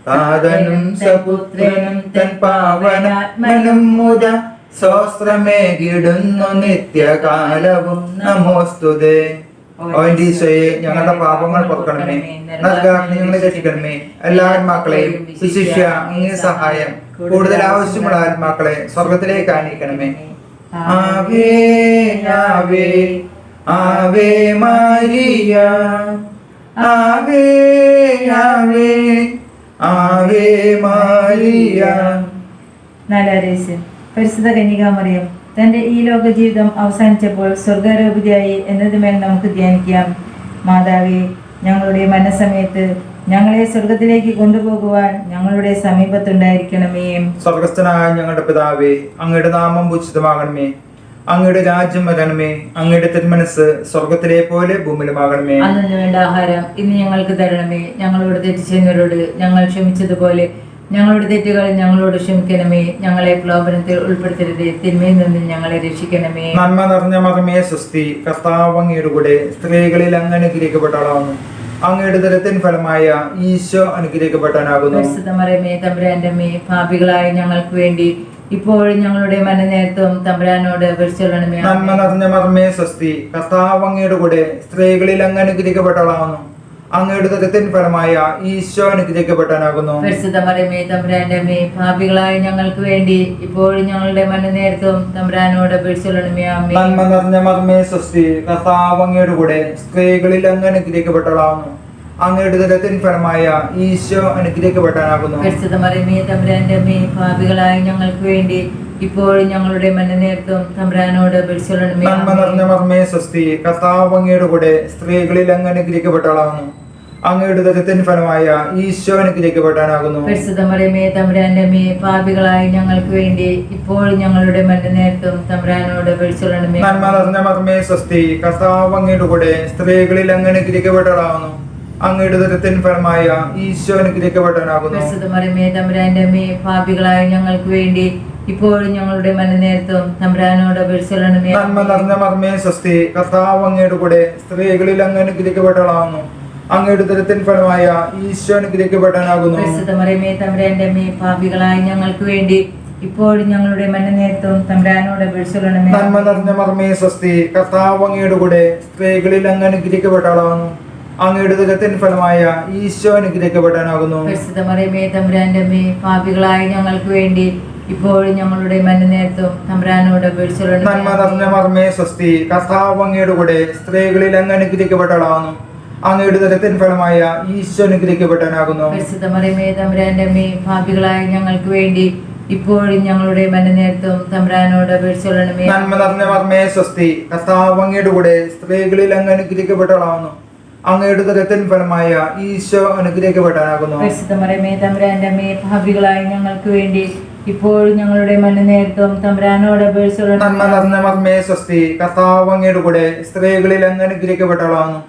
താതനും സപുത്രനും തൻ പാവനാത്മനും മുത സ്വസ്ത്രമേകിടുന്നു നിത്യകാലവും നമോസ്തുതേ. ഓ എന്റെ ഈശോയെ, ഞങ്ങളുടെ പാപങ്ങൾ പൊറുക്കണമേ, നരകാഗ്നി ഞങ്ങളെ രക്ഷിക്കണമേ. എല്ലാ ആത്മാക്കളെയും വിശിഷ്യ അങ്ങേ സഹായം കൂടുതൽ ആവശ്യമുള്ള ആത്മാക്കളെ സ്വർഗത്തിലേക്ക് ആനയിക്കണമേ. ആവേ ആവേ ആവേ മരിയ, ആവേ ആവേ ആവേ മരിയ. നാലാരേസ്യം. പരിശുദ്ധ കന്യകാമറിയം തന്റെ ഈ ലോക ജീവിതം അവസാനിച്ചപ്പോൾ സ്വർഗാരോപിതയായി എന്നതുമേൽ നമുക്ക് ധ്യാനിക്കാം. മാതാവേ, ഞങ്ങളുടെ മരണസമയത്ത് ഞങ്ങളെ സ്വർഗത്തിലേക്ക് കൊണ്ടുപോകുവാൻ ഞങ്ങളുടെ സമീപത്തുണ്ടായിരിക്കണമേ. സ്വർഗസ്ഥനായ ഞങ്ങളുടെ പിതാവേ, അങ്ങയുടെ നാമം പൂജിതമാകണമേ, അങ്ങയുടെ രാജ്യം വരണമേ, അങ്ങയുടെ തിരുമനസ് സ്വർഗത്തിലെ പോലെ ഭൂമിയിലുമാകണമേ. അന്നു വേണ്ട ആഹാരം ഇന്ന് ഞങ്ങൾക്ക് തരണമേ. ഞങ്ങളോട് തെറ്റ് ചെയ്യുന്നവരോട് ഞങ്ങൾ ക്ഷമിച്ചതുപോലെ ഞങ്ങളുടെ തെറ്റുകൾ ഞങ്ങളോട് ക്ഷമിക്കണമേ. ഞങ്ങളെ പ്രലോഭനത്തിൽ ഉൾപ്പെടുത്തരുത്, തിന്മയിൽ നിന്ന് ഞങ്ങളെ രക്ഷിക്കണമേ. നന്മ നിറഞ്ഞ മകമേ സ്വസ്തി, കർത്താവ് അങ്ങയുടെ കൂടെ സ്ത്രീകളിൽ അങ്ങ് അനുഗ്രഹിക്കപ്പെട്ടവളാവുന്നു. അങ്ങയുടെ ദരത്തിൻ ഫലമായ ഈശോ അനുഗ്രഹിക്കപ്പെട്ടവനാകുന്നു. പരിശുദ്ധ മറിയമേ, തമ്പുരാന്റെ അമ്മേ, പാപികളായ ഞങ്ങൾക്ക് വേണ്ടി ഇപ്പോഴും ഞങ്ങളുടെ മരണനേരത്തും തമ്പുരാനോട് അപേക്ഷിച്ചുകൊള്ളണമേ. നന്മ നിറഞ്ഞ മകമേ സ്വസ്തി, കർത്താവ് അങ്ങയുടെ കൂടെ സ്ത്രീകളിൽ അങ്ങ് അനുഗ്രഹിക്കപ്പെട്ടവളാവുന്നു. അങ്ങയുടെ ദരത്തിൻ ഫലമായ ഈശോ അനുഗ്രഹിക്കപ്പെട്ടവനാകുന്നു. പരിശുദ്ധ മറിയമേ, തമ്പുരാന്റെ അമ്മേ, പാപികളായ ഞങ്ങൾക്ക് വേണ്ടി ഇപ്പോഴും ഞങ്ങളുടെ മരണനേരത്തും തമ്പുരാനോട് അപേക്ഷിച്ചുകൊള്ളണമേ. ആമേൻ. നന്മ നിറഞ്ഞ മകമേ സ്വസ്തി, കർത്താവ് അങ്ങയുടെ കൂടെ സ്ത്രീകളിൽ അങ്ങ് അനുഗ്രഹിക്കപ്പെട്ടവളാവുന്നു. അങ്ങയുടെ ദരത്തിൻ ഫലമായ ഈശോ അനുഗ്രഹിക്കപ്പെട്ടവനാകുന്നു. പരിശുദ്ധ മറിയമേ, തമ്പുരാന്റെ അമ്മേ, പാപികളായ ഞങ്ങൾക്ക് വേണ്ടി ഇപ്പോഴും ഞങ്ങളുടെ മരണനേരത്തും തമ്പുരാനോട് അപേക്ഷിച്ചുകൊള്ളണമേ. നന്മ നിറഞ്ഞ മകമേ സ്വസ്തി, കർത്താവ് അങ്ങയുടെ കൂടെ സ്ത്രീകളിൽ അങ്ങ് അനുഗ്രഹിക്കപ്പെട്ടവളാവുന്നു. അങ്ങയുടെ ദരത്തിൻ ഫലമായ ഈശോ അനുഗ്രഹിക്കപ്പെട്ടവനാകുന്നു. പരിശുദ്ധ മറിയമേ, തമ്പുരാന്റെ അമ്മേ, പാപികളായ ഞങ്ങൾക്ക് വേണ്ടി ഇപ്പോഴും ഞങ്ങളുടെ മരണനേരത്തും തമ്പുരാനോട് അപേക്ഷിച്ചുകൊള്ളണമേ. നന്മ നിറഞ്ഞ മകമേ സ്വസ്തി, കർത്താവ് അങ്ങയുടെ കൂടെ സ്ത്രീകളിൽ അങ്ങ് അനുഗ്രഹിക്കപ്പെട്ടവളാവുന്നു. അങ്ങയുടെ ദരത്തിൻ ഫലമായ ഈശോ അനുഗ്രഹിക്കപ്പെട്ടവനാകുന്നു. പരിശുദ്ധ മറിയമേ, തമ്പുരാന്റെ അമ്മേ, പാപികളായ ഞങ്ങൾക്ക് വേണ്ടി ഇപ്പോഴും ഞങ്ങളുടെ മരണനേരത്തും തമ്പുരാനോട് അപേക്ഷിച്ചുകൊള്ളണമേ. നന്മ നിറഞ്ഞ മകമേ സ്വസ്തി, കർത്താവ് അങ്ങയുടെ കൂടെ സ്ത്രീകളിൽ അങ്ങ് അനുഗ്രഹിക്കപ്പെട്ടവളാവുന്നു. അങ്ങയുടെ ദരത്തിൻ ഫലമായ ഈശോ അനുഗ്രഹിക്കപ്പെട്ടവനാകുന്നു. പരിശുദ്ധ മറിയമേ, തമ്പുരാന്റെ അമ്മേ, പാപികളായ ഞങ്ങൾക്ക് വേണ്ടി ഇപ്പോഴും ഞങ്ങളുടെ മരണനേരത്തും തമ്പുരാനോട് അപേക്ഷിച്ചുകൊള്ളണമേ. നന്മ നിറഞ്ഞ മകമേ സ്വസ്തി, കർത്താവ് അങ്ങയുടെ കൂടെ സ്ത്രീകളിൽ അങ്ങ് അനുഗ്രഹിക്കപ്പെട്ടവളാവുന്നു. അങ്ങയുടെ ദരത്തിൻ ഫലമായ ഈശോ അനുഗ്രഹിക്കപ്പെട്ടവനാകുന്നു. പരിശുദ്ധ മറിയമേ, തമ്പുരാന്റെ അമ്മേ, പാപികളായ ഞങ്ങൾക്ക് വേണ്ടി ഇപ്പോഴും ഞങ്ങളുടെ മരണനേരത്തും തമ്പുരാനോട് അപേക്ഷിച്ചുകൊള്ളണമേ. നന്മ നിറഞ്ഞ മകമേ സ്വസ്തി, കർത്താവ് അങ്ങയുടെ കൂടെ സ്ത്രീകളിൽ അങ്ങ് അനുഗ്രഹിക്കപ്പെട്ടവളാവുന്നു. അങ്ങയുടെ ദരത്തിൻ ഫലമായ ഈശോ അനുഗ്രഹിക്കപ്പെട്ടവനാകുന്നു. പരിശുദ്ധ മറിയമേ, തമ്പുരാന്റെ അമ്മേ, പാപികളായ ഞങ്ങൾക്ക് വേണ്ടി ഇപ്പോഴും ഞങ്ങളുടെ മരണനേരത്തും തമ്പുരാനോട് അപേക്ഷിച്ചുകൊള്ളണമേ. നന്മ നിറഞ്ഞ മകമേ സ്വസ്തി, കർത്താവ് അങ്ങയുടെ കൂടെ സ്ത്രീകളിൽ അങ്ങ് അനുഗ്രഹിക്കപ്പെട്ടവളാവുന്നു. അങ്ങയുടെ ദരത്തിൻ ഫലമായ ഈശോ അനുഗ്രഹിക്കപ്പെട്ടവനാകുന്നു. പരിശുദ്ധ മറിയമേ, തമ്പുരാന്റെ അമ്മേ, പാപികളായ ഞങ്ങൾക്ക് വേണ്ടി ഇപ്പോഴും ഞങ്ങളുടെ മരണനേരത്തും തമ്പുരാനോട് അപേക്ഷിച്ചുകൊള്ളണമേ. നന്മ നിറഞ്ഞ മകമേ സ്വസ്തി, കർത്താവ് അങ്ങയുടെ കൂടെ സ്ത്രീകളിൽ അങ്ങ് അനുഗ്രഹിക്കപ്പെട്ടവളാവുന്നു.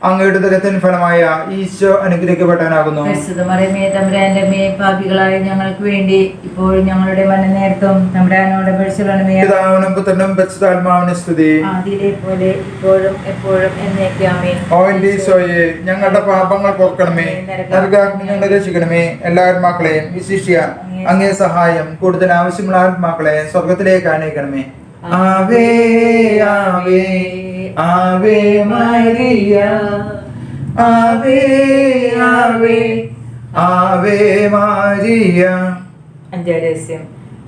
അങ്ങയുടെ ദരത്തിൻ ഫലമായ ഈശോ അനുഗ്രഹിക്കപ്പെട്ടവനാകുന്നു. പരിശുദ്ധ മറിയമേ, തമ്പുരാന്റെ അമ്മേ, പാപികളായ ഞങ്ങൾക്ക് വേണ്ടി ഇപ്പോഴും ഞങ്ങളുടെ മരണനേരത്തും തമ്പുരാനോട് അപേക്ഷിച്ചുകൊള്ളണമേ. പിതാവിനും പുത്രനും പരിശുദ്ധാത്മാവിനും സ്തുതി. ആദിയിലെ പോലെ ഇപ്പോഴും എപ്പോഴും എന്നേക്കും ആമേൻ. ഓ എന്റെ ഈശോയെ, ഞങ്ങളുടെ പാപങ്ങൾ പൊറുക്കണമേ, നരകാഗ്നി ഞങ്ങളെ രക്ഷിക്കണമേ. എല്ലാ ആത്മാക്കളെയും വിശിഷ്യ അങ്ങേ സഹായം കൂടുതൽ ആവശ്യമുള്ള ആത്മാക്കളെ സ്വർഗത്തിലേക്ക് ആനയിക്കണമേ. ആവേ ആവേ ആവേ മരിയ, ആവേ ആവേ ആവേ മരിയ. അഞ്ചാം രഹസ്യം.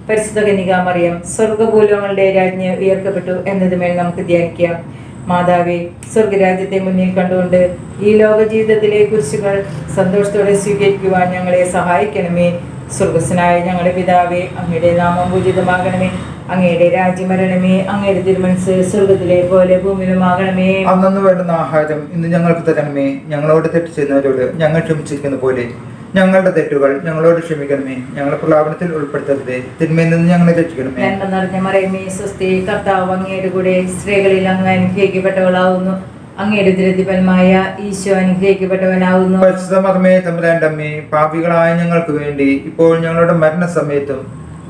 പരിശുദ്ധ കന്യകാമറിയം സ്വർഗഭൂലോകങ്ങളുടെ രാജ്ഞി ഉയർത്തപ്പെട്ടു എന്നതുമേൽ നമുക്ക് ധ്യാനിക്കാം. മാതാവേ, സ്വർഗരാജ്യത്തെ മുന്നിൽ കണ്ടുകൊണ്ട് ഈ ലോക ജീവിതത്തിലെ കുരിശുകൾ സന്തോഷത്തോടെ സ്വീകരിക്കുവാൻ ഞങ്ങളെ സഹായിക്കണമേ. സ്വർഗസ്വനായ ഞങ്ങളുടെ പിതാവേ, അങ്ങയുടെ നാമം പൂജിതമാകണമേ. അങ്ങയുടെ രാജ്യം വരണമേ. അങ്ങയുടെ തിരുമനസ് സ്വർഗത്തിലെ പോലെ ഭൂമിയിലുമാകണമേ. അന്നു വേണ്ടുന്ന ആഹാരം ഇന്ന് ഞങ്ങൾക്ക് തരണമേ. ഞങ്ങളോട് തെറ്റ് ചെയ്യുന്നവരോട് ഞങ്ങൾ ക്ഷമിച്ചിരിക്കുന്ന പോലെ ഞങ്ങളുടെ തെറ്റുകൾ ഞങ്ങളോട് ക്ഷമിക്കണമേ. ഞങ്ങളെ പ്രലാപനത്തിൽ ഉൾപ്പെടുത്തരുതേ, തിന്മയിൽ നിന്ന് ഞങ്ങളെ രക്ഷിക്കണമേ. നന്മ നിറഞ്ഞ മറിയമേ, സ്വസ്തി, കർത്താവ് അങ്ങയുടെ കൂടെ സ്ത്രീകളിൽ അങ്ങ് അനുഗ്രഹിക്കപ്പെട്ടവളാവുന്നു. അങ്ങയുടെ ദുരിതഫലമായ ഈശോ അനുഗ്രഹിക്കപ്പെട്ടവനാവുന്നു. പരിശുദ്ധ മറിയമേ, തമ്പുരാന്റെ അമ്മേ, പാപികളായ ഞങ്ങൾക്ക് വേണ്ടി ഇപ്പോൾ ഞങ്ങളുടെ മരണസമയത്തും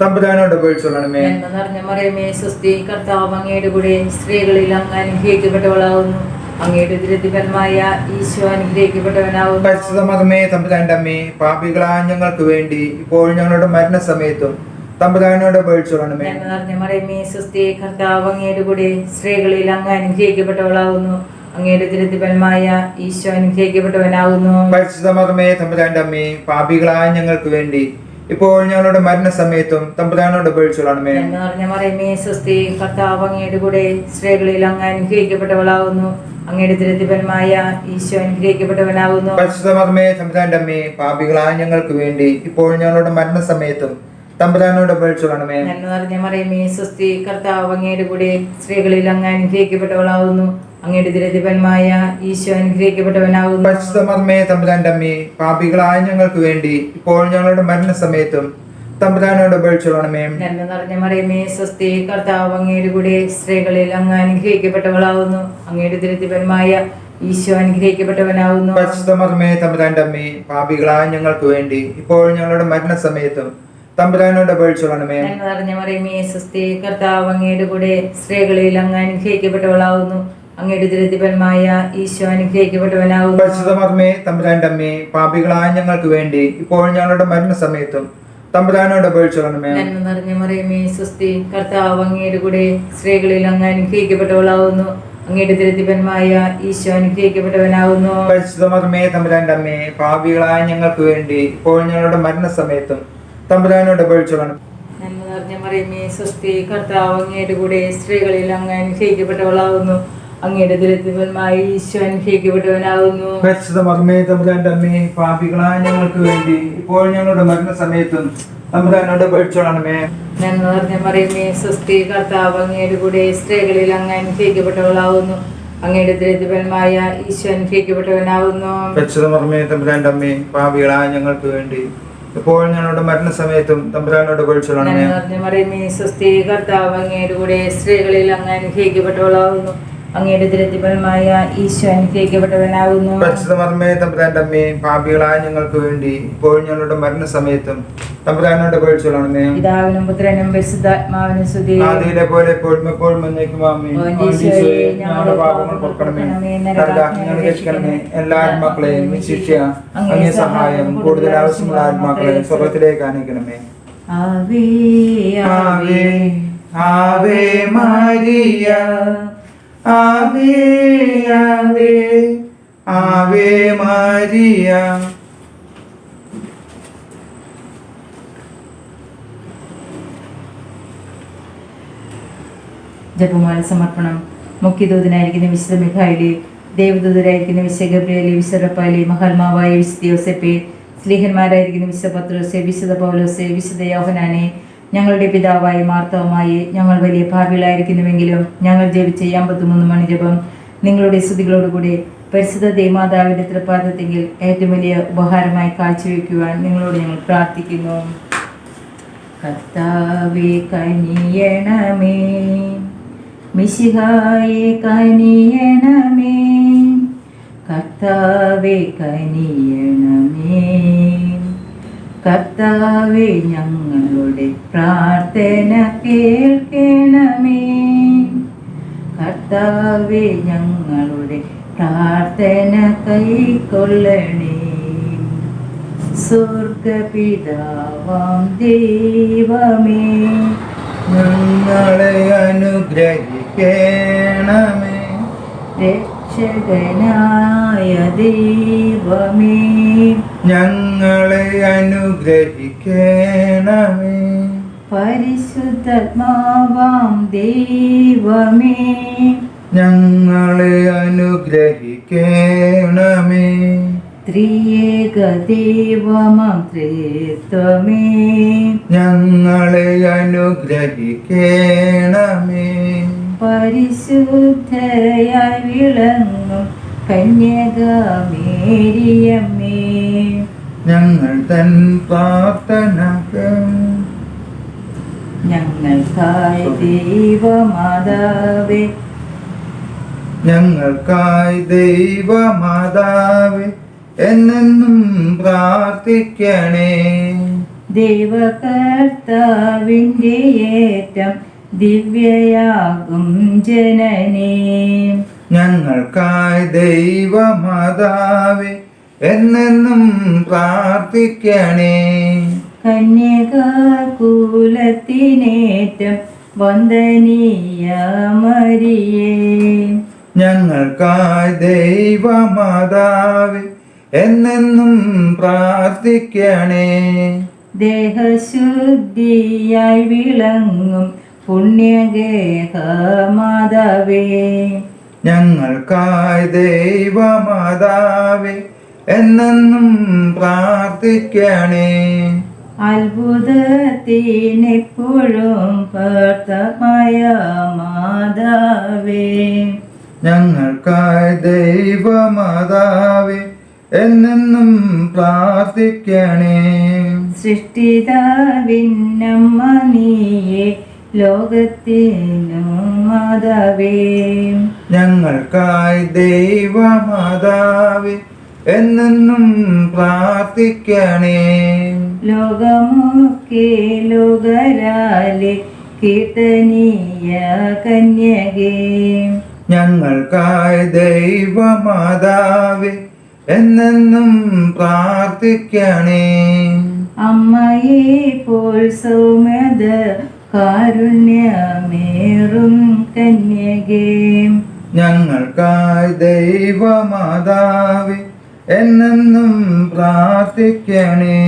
തമ്പുരാനോട് അപേക്ഷിച്ചുകൊള്ളണമേ. നന്മ നിറഞ്ഞ മറിയമേ, സ്വസ്തി, കർത്താവ് അങ്ങയുടെ കൂടെ സ്ത്രീകളിൽ അങ്ങ് അനുഗ്രഹിക്കപ്പെട്ടവളാവുന്നു. അങ്ങയുടെ ദുരിതഫലമായ ഈശോ അനുഗ്രഹിക്കപ്പെട്ടവനാവുന്നു. പരിശുദ്ധ മറിയമേ, തമ്പുരാന്റെ അമ്മേ, പാപികളായ ഞങ്ങൾക്ക് വേണ്ടി ഇപ്പോൾ ഞങ്ങളുടെ മരണസമയത്തും തമ്പുരാനോട് അപേക്ഷിച്ചുകൊള്ളണമേ. നന്മ നിറഞ്ഞ മറിയമേ, സ്വസ്തി, കർത്താവ് അങ്ങയുടെ കൂടെ സ്ത്രീകളിൽ അങ്ങ് അനുഗ്രഹിക്കപ്പെട്ടവളാവുന്നു. അങ്ങയുടെ തിരുത്തിപ്പലമായ ഈശോ അനുഗ്രഹിക്കപ്പെട്ടവനാകുന്നു. പരിശുദ്ധ മർമ്മേ തമ്പുരാന്റെ അമ്മേ, പാപികളായ ഞങ്ങൾക്ക് വേണ്ടി ഇപ്പോൾ ഞങ്ങളുടെ മരണസമയത്തും തമ്പുരാനോട് അപേക്ഷിച്ചുകൊള്ളണമേ. നന്മ നിറഞ്ഞ മറിയമേ സ്വസ്തി, കർത്താവ് അങ്ങയുടെ കൂടെ സ്ത്രീകളിൽ അങ്ങ് അനുഗ്രഹിക്കപ്പെട്ടവളാകുന്നു. അങ്ങയുടെ തിരുത്തിപ്പലമായ ഈശോ അനുഗ്രഹിക്കപ്പെട്ടവനാകുന്നു. പരിശുദ്ധ മർമ്മേ തമ്പുരാന്റെ അമ്മേ, പാപികളായ ഞങ്ങൾക്ക് വേണ്ടി ഇപ്പോൾ ഞങ്ങളുടെ മരണസമയത്തും തമ്പുരാനോട് അപേക്ഷിച്ചുകൊള്ളണമേ. നന്മ നിറഞ്ഞ മറിയമേ സ്വസ്തി, കർത്താവ് അങ്ങയുടെ കൂടെ സ്ത്രീകളിൽ അങ്ങ് അനുഗ്രഹിക്കപ്പെട്ടവളാകുന്നു. അങ്ങയുടെ തിരുത്തിപ്പലമായ ഈശോ അനുഗ്രഹിക്കപ്പെട്ടവനാകുന്നു. പരിശുദ്ധ മർമ്മേ തമ്പുരാന്റെ അമ്മേ, പാപികളായ ഞങ്ങൾക്ക് വേണ്ടി ഇപ്പോൾ ഞങ്ങളുടെ മരണസമയത്തും തമ്പുരാനോട് അപേക്ഷിച്ചുകൊള്ളണമേ. നന്മ നിറഞ്ഞ മറിയമേ സ്വസ്തി, കർത്താവ് അങ്ങയുടെ കൂടെ സ്ത്രീകളിൽ അങ്ങ് അനുഗ്രഹിക്കപ്പെട്ടവളാകുന്നു. അങ്ങയുടെ തിരുത്തിപ്പലമായ ഈശോ അനുഗ്രഹിക്കപ്പെട്ടവനാകുന്നു. പരിശുദ്ധ മർമ്മേ തമ്പുരാന്റെ അമ്മേ, പാപികളായ ഞങ്ങൾക്ക് വേണ്ടി ഇപ്പോൾ ഞങ്ങളുടെ മരണസമയത്തും തമ്പുരാനോട് അപേക്ഷിച്ചുകൊള്ളണമേ. നന്മ നിറഞ്ഞ മറിയമേ സ്വസ്തി, കർത്താവ് അങ്ങയുടെ കൂടെ സ്ത്രീകളിൽ അങ്ങ് അനുഗ്രഹിക്കപ്പെട്ടവളാകുന്നു. അങ്ങയുടെ തിരുത്തിപ്പലമായ ഈശോ അനുഗ്രഹിക്കപ്പെട്ടവനാകുന്നു. പരിശുദ്ധ മർമ്മേ തമ്പുരാന്റെ അമ്മേ, പാപികളായ ഞങ്ങൾക്ക് വേണ്ടി ഇപ്പോൾ ഞങ്ങളുടെ മരണസമയത്തും തമ്പുരാനോട് അപേക്ഷിച്ചുകൊള്ളണമേ. നന്മ നിറഞ്ഞ മറിയമേ സ്വസ്തി, കർത്താവ് അങ്ങയുടെ കൂടെ സ്ത്രീകളിൽ അങ്ങ് അനുഗ്രഹിക്കപ്പെട്ടവളാകുന്നു. അങ്ങയുടെ തിരുത്തിപ്പലമായ ഈശോ അനുഗ്രഹിക്കപ്പെട്ടവനാകുന്നു. പരിശുദ്ധ മർമ്മേ തമ്പുരാന്റെ അമ്മേ, പാപികളായ ഞങ്ങൾക്ക് വേണ്ടി ഇപ്പോൾ ഞങ്ങളുടെ മരണസമയത്തും തമ്പുരാനോട് അപേക്ഷിച്ചുകൊള്ളണം. നന്മ നിറഞ്ഞ മറിയമേ സ്വസ്തി, കർത്താവ് അങ്ങയുടെ കൂടെ സ്ത്രീകളിൽ അങ്ങ് അനുഗ്രഹിക്കപ്പെട്ടവളാകുന്നു. അങ്ങയുടെ തിരുത്തിപ്പലമായ ഈശോ അനുഗ്രഹിക്കപ്പെട്ടവനാകുന്നു. പരിശുദ്ധ മർമ്മേ തമ്പുരാന്റെ അമ്മേ, പാപികളായ ഞങ്ങൾക്ക് വേണ്ടി ഇപ്പോൾ ഞങ്ങളുടെ മരണസമയത്തും തമ്പുരാനോട് അപേക്ഷിച്ചുകൊള്ളണമേ. നന്മ നിറഞ്ഞ മറിയമേ സ്വസ്തി, കർത്താവ് അങ്ങയുടെ കൂടെ സ്ത്രീകളിൽ അങ്ങ് അനുഗ്രഹിക്കപ്പെട്ടവളാകുന്നു. അങ്ങയുടെ തിരുത്തിപ്പലമായ ഈശോ അനുഗ്രഹിക്കപ്പെട്ടവനാകുന്നു. പരിശുദ്ധ മർമ്മേ തമ്പുരാന്റെ അമ്മേ, പാപികളായ ഞങ്ങൾക്ക് വേണ്ടി ഇപ്പോൾ ഞങ്ങളുടെ മരണസമയത്തും തമ്പുരാനോട് അപേക്ഷിച്ചുകൊള്ളണമേ. നന്മ നിറഞ്ഞ മറിയമേ സ്വസ്തി, കർത്താവ് അങ്ങയുടെ കൂടെ സ്ത്രീകളിൽ അങ്ങ് അനുഗ്രഹിക്കപ്പെട്ടവളാകുന്നു. അങ്ങയുടെ തിരുത്തിപ്പലമായ ഈശോ അനുഗ്രഹിക്കപ്പെട്ടവനാകുന്നു. പരിശുദ്ധ മർമ്മേ തമ്പുരാന്റെ അമ്മേ, പാപികളായ ഞങ്ങൾക്ക് വേണ്ടി ഇപ്പോൾ ഞങ്ങളുടെ മരണസമയത്തും തമ്പുരാനോട് അപേക്ഷിച്ചുകൊള്ളണമേ. പിതാവിനും പുത്രനും പരിശുദ്ധാത്മാവിനും സ്തുതി. ആദിയിലെ പോലെ എപ്പോഴും എപ്പോഴും എന്നേക്കും ആമേൻ. ഞങ്ങളുടെ പാപങ്ങൾ പൊറുക്കണമേ, നരകാഗ്നിയിൽ രക്ഷിക്കണമേ. എല്ലാ ആത്മാക്കളെയും ശിക്ഷ അങ്ങേ സഹായം കൂടുതൽ ആവശ്യമുള്ള ആത്മാക്കളെ സ്വർഗ്ഗത്തിലേക്ക് ആനയിക്കണമേ. ആവേ ആവേ ആവേ മരിയ, ആവേ ആവേ ആവേ മരിയ. ജപമാല സമർപ്പണം. മുഖ്യദൂതനായിരിക്കുന്ന വിശുദ്ധ മിഖായേലേ, ദേവദൂതരായിരിക്കുന്ന വിശുദ്ധ ഗബ്രിയേലേ, വിശുദ്ധ റഫായേലേ, മഹാത്മാവായ വിശുദ്ധ യോസേപ്പേ, സ്ലീഹന്മാരായിരിക്കുന്ന വിശുദ്ധ പത്രോസേ, വിശുദ്ധ പൗലോസേ, വിശുദ്ധ യോഹന്നാനേ, ഞങ്ങളുടെ പിതാവായ മാർത്തോമായേ, ഞങ്ങൾ വലിയ ഭാവികളായിരിക്കുന്നുവെങ്കിലും ഞങ്ങൾ ജപിച്ച 53 മണി ജപം നിങ്ങളുടെ സ്തുതികളോടുകൂടി പരിശുദ്ധ ദേവമാതാവിന്റെ തൃപ്പാദത്തെങ്കിൽ ഏറ്റവും വലിയ ഉപഹാരമായി കാഴ്ചവെക്കുവാൻ നിങ്ങളോട് ഞങ്ങൾ പ്രാർത്ഥിക്കുന്നു. കർത്താവേ കനിയണമേ, മിശിഹായേ കനിയണമേ, കർത്താവേ കനിയണമേ, കർത്താവേ ഞങ്ങളുടെ പ്രാർത്ഥന കേൾക്കണമേ, കർത്താവേ ഞങ്ങളുടെ പ്രാർത്ഥന കൈക്കൊള്ളണേ. സ്വർഗപിതാവാം ദൈവമേ, ഞങ്ങളെ അനുഗ്രഹിക്കണമേ. രക്ഷകനായ ദൈവമേ, ഞങ്ങളെ അനുഗ്രഹിക്കണമേ. പരിശുദ്ധാത്മാവാം ദൈവമേ, ഞങ്ങളെ അനുഗ്രഹിക്കണമേ. ത്രിയേക ദൈവമാം ത്രിത്വമേ, ഞങ്ങളെ അനുഗ്രഹിക്കണമേ. പരിശുദ്ധയായി വിളങ്ങും കന്യകമേരിയമ്മേ, ഞങ്ങൾ തൻ പ്രാർത്ഥന ഞങ്ങൾക്കായി ദൈവമാതാവേ, ഞങ്ങൾക്കായി ദൈവമാതാവേ എന്നെന്നും പ്രാർത്ഥിക്കണേ. ദൈവകർത്താവിൻ്റെ ഏറ്റം ദിവ്യയാകും ജനനേ, ഞങ്ങൾക്കായി ദൈവമാതാവേ എന്നെന്നും പ്രാർത്ഥിക്കണേ. കന്യകാകുലത്തിനേറ്റം വന്ദനീയ മരിയേ, ഞങ്ങൾക്കായി ദൈവമാതാവേ എന്നെന്നും പ്രാർത്ഥിക്കണേ. ദേഹശുദ്ധിയായി വിളങ്ങും പുണ്യഗേഹമാതാവേ, ഞങ്ങൾക്കായി ദൈവമാതാവേ എന്നെന്നും പ്രാർത്ഥിക്കണേ. അത്ഭുതത്തിനെപ്പോഴും പ്രാർത്ഥമായ മാതാവേ, ഞങ്ങൾക്കായി ദൈവമാതാവേ എന്നെന്നും പ്രാർത്ഥിക്കണേ. സൃഷ്ടിതാവിന്നമ്മ നീയേ ലോകത്തിനും മാതാവേ, ഞങ്ങൾക്കായി ദൈവമാതാവേ എന്നെന്നും പ്രാർത്ഥിക്കണേ. ലോകമൊക്കെ ലോകരാലെ കീർത്തനീയ കന്യകേ, ഞങ്ങൾക്കായി ദൈവമാതാവേ എന്നെന്നും പ്രാർത്ഥിക്കണേ. അമ്മയെ പോൽ സൗമ്യത കാരുണ്യമേറും കന്യകേ, ഞങ്ങൾക്കായി ദൈവമാതാവേ എന്നെന്നും പ്രാർത്ഥിക്കണേ.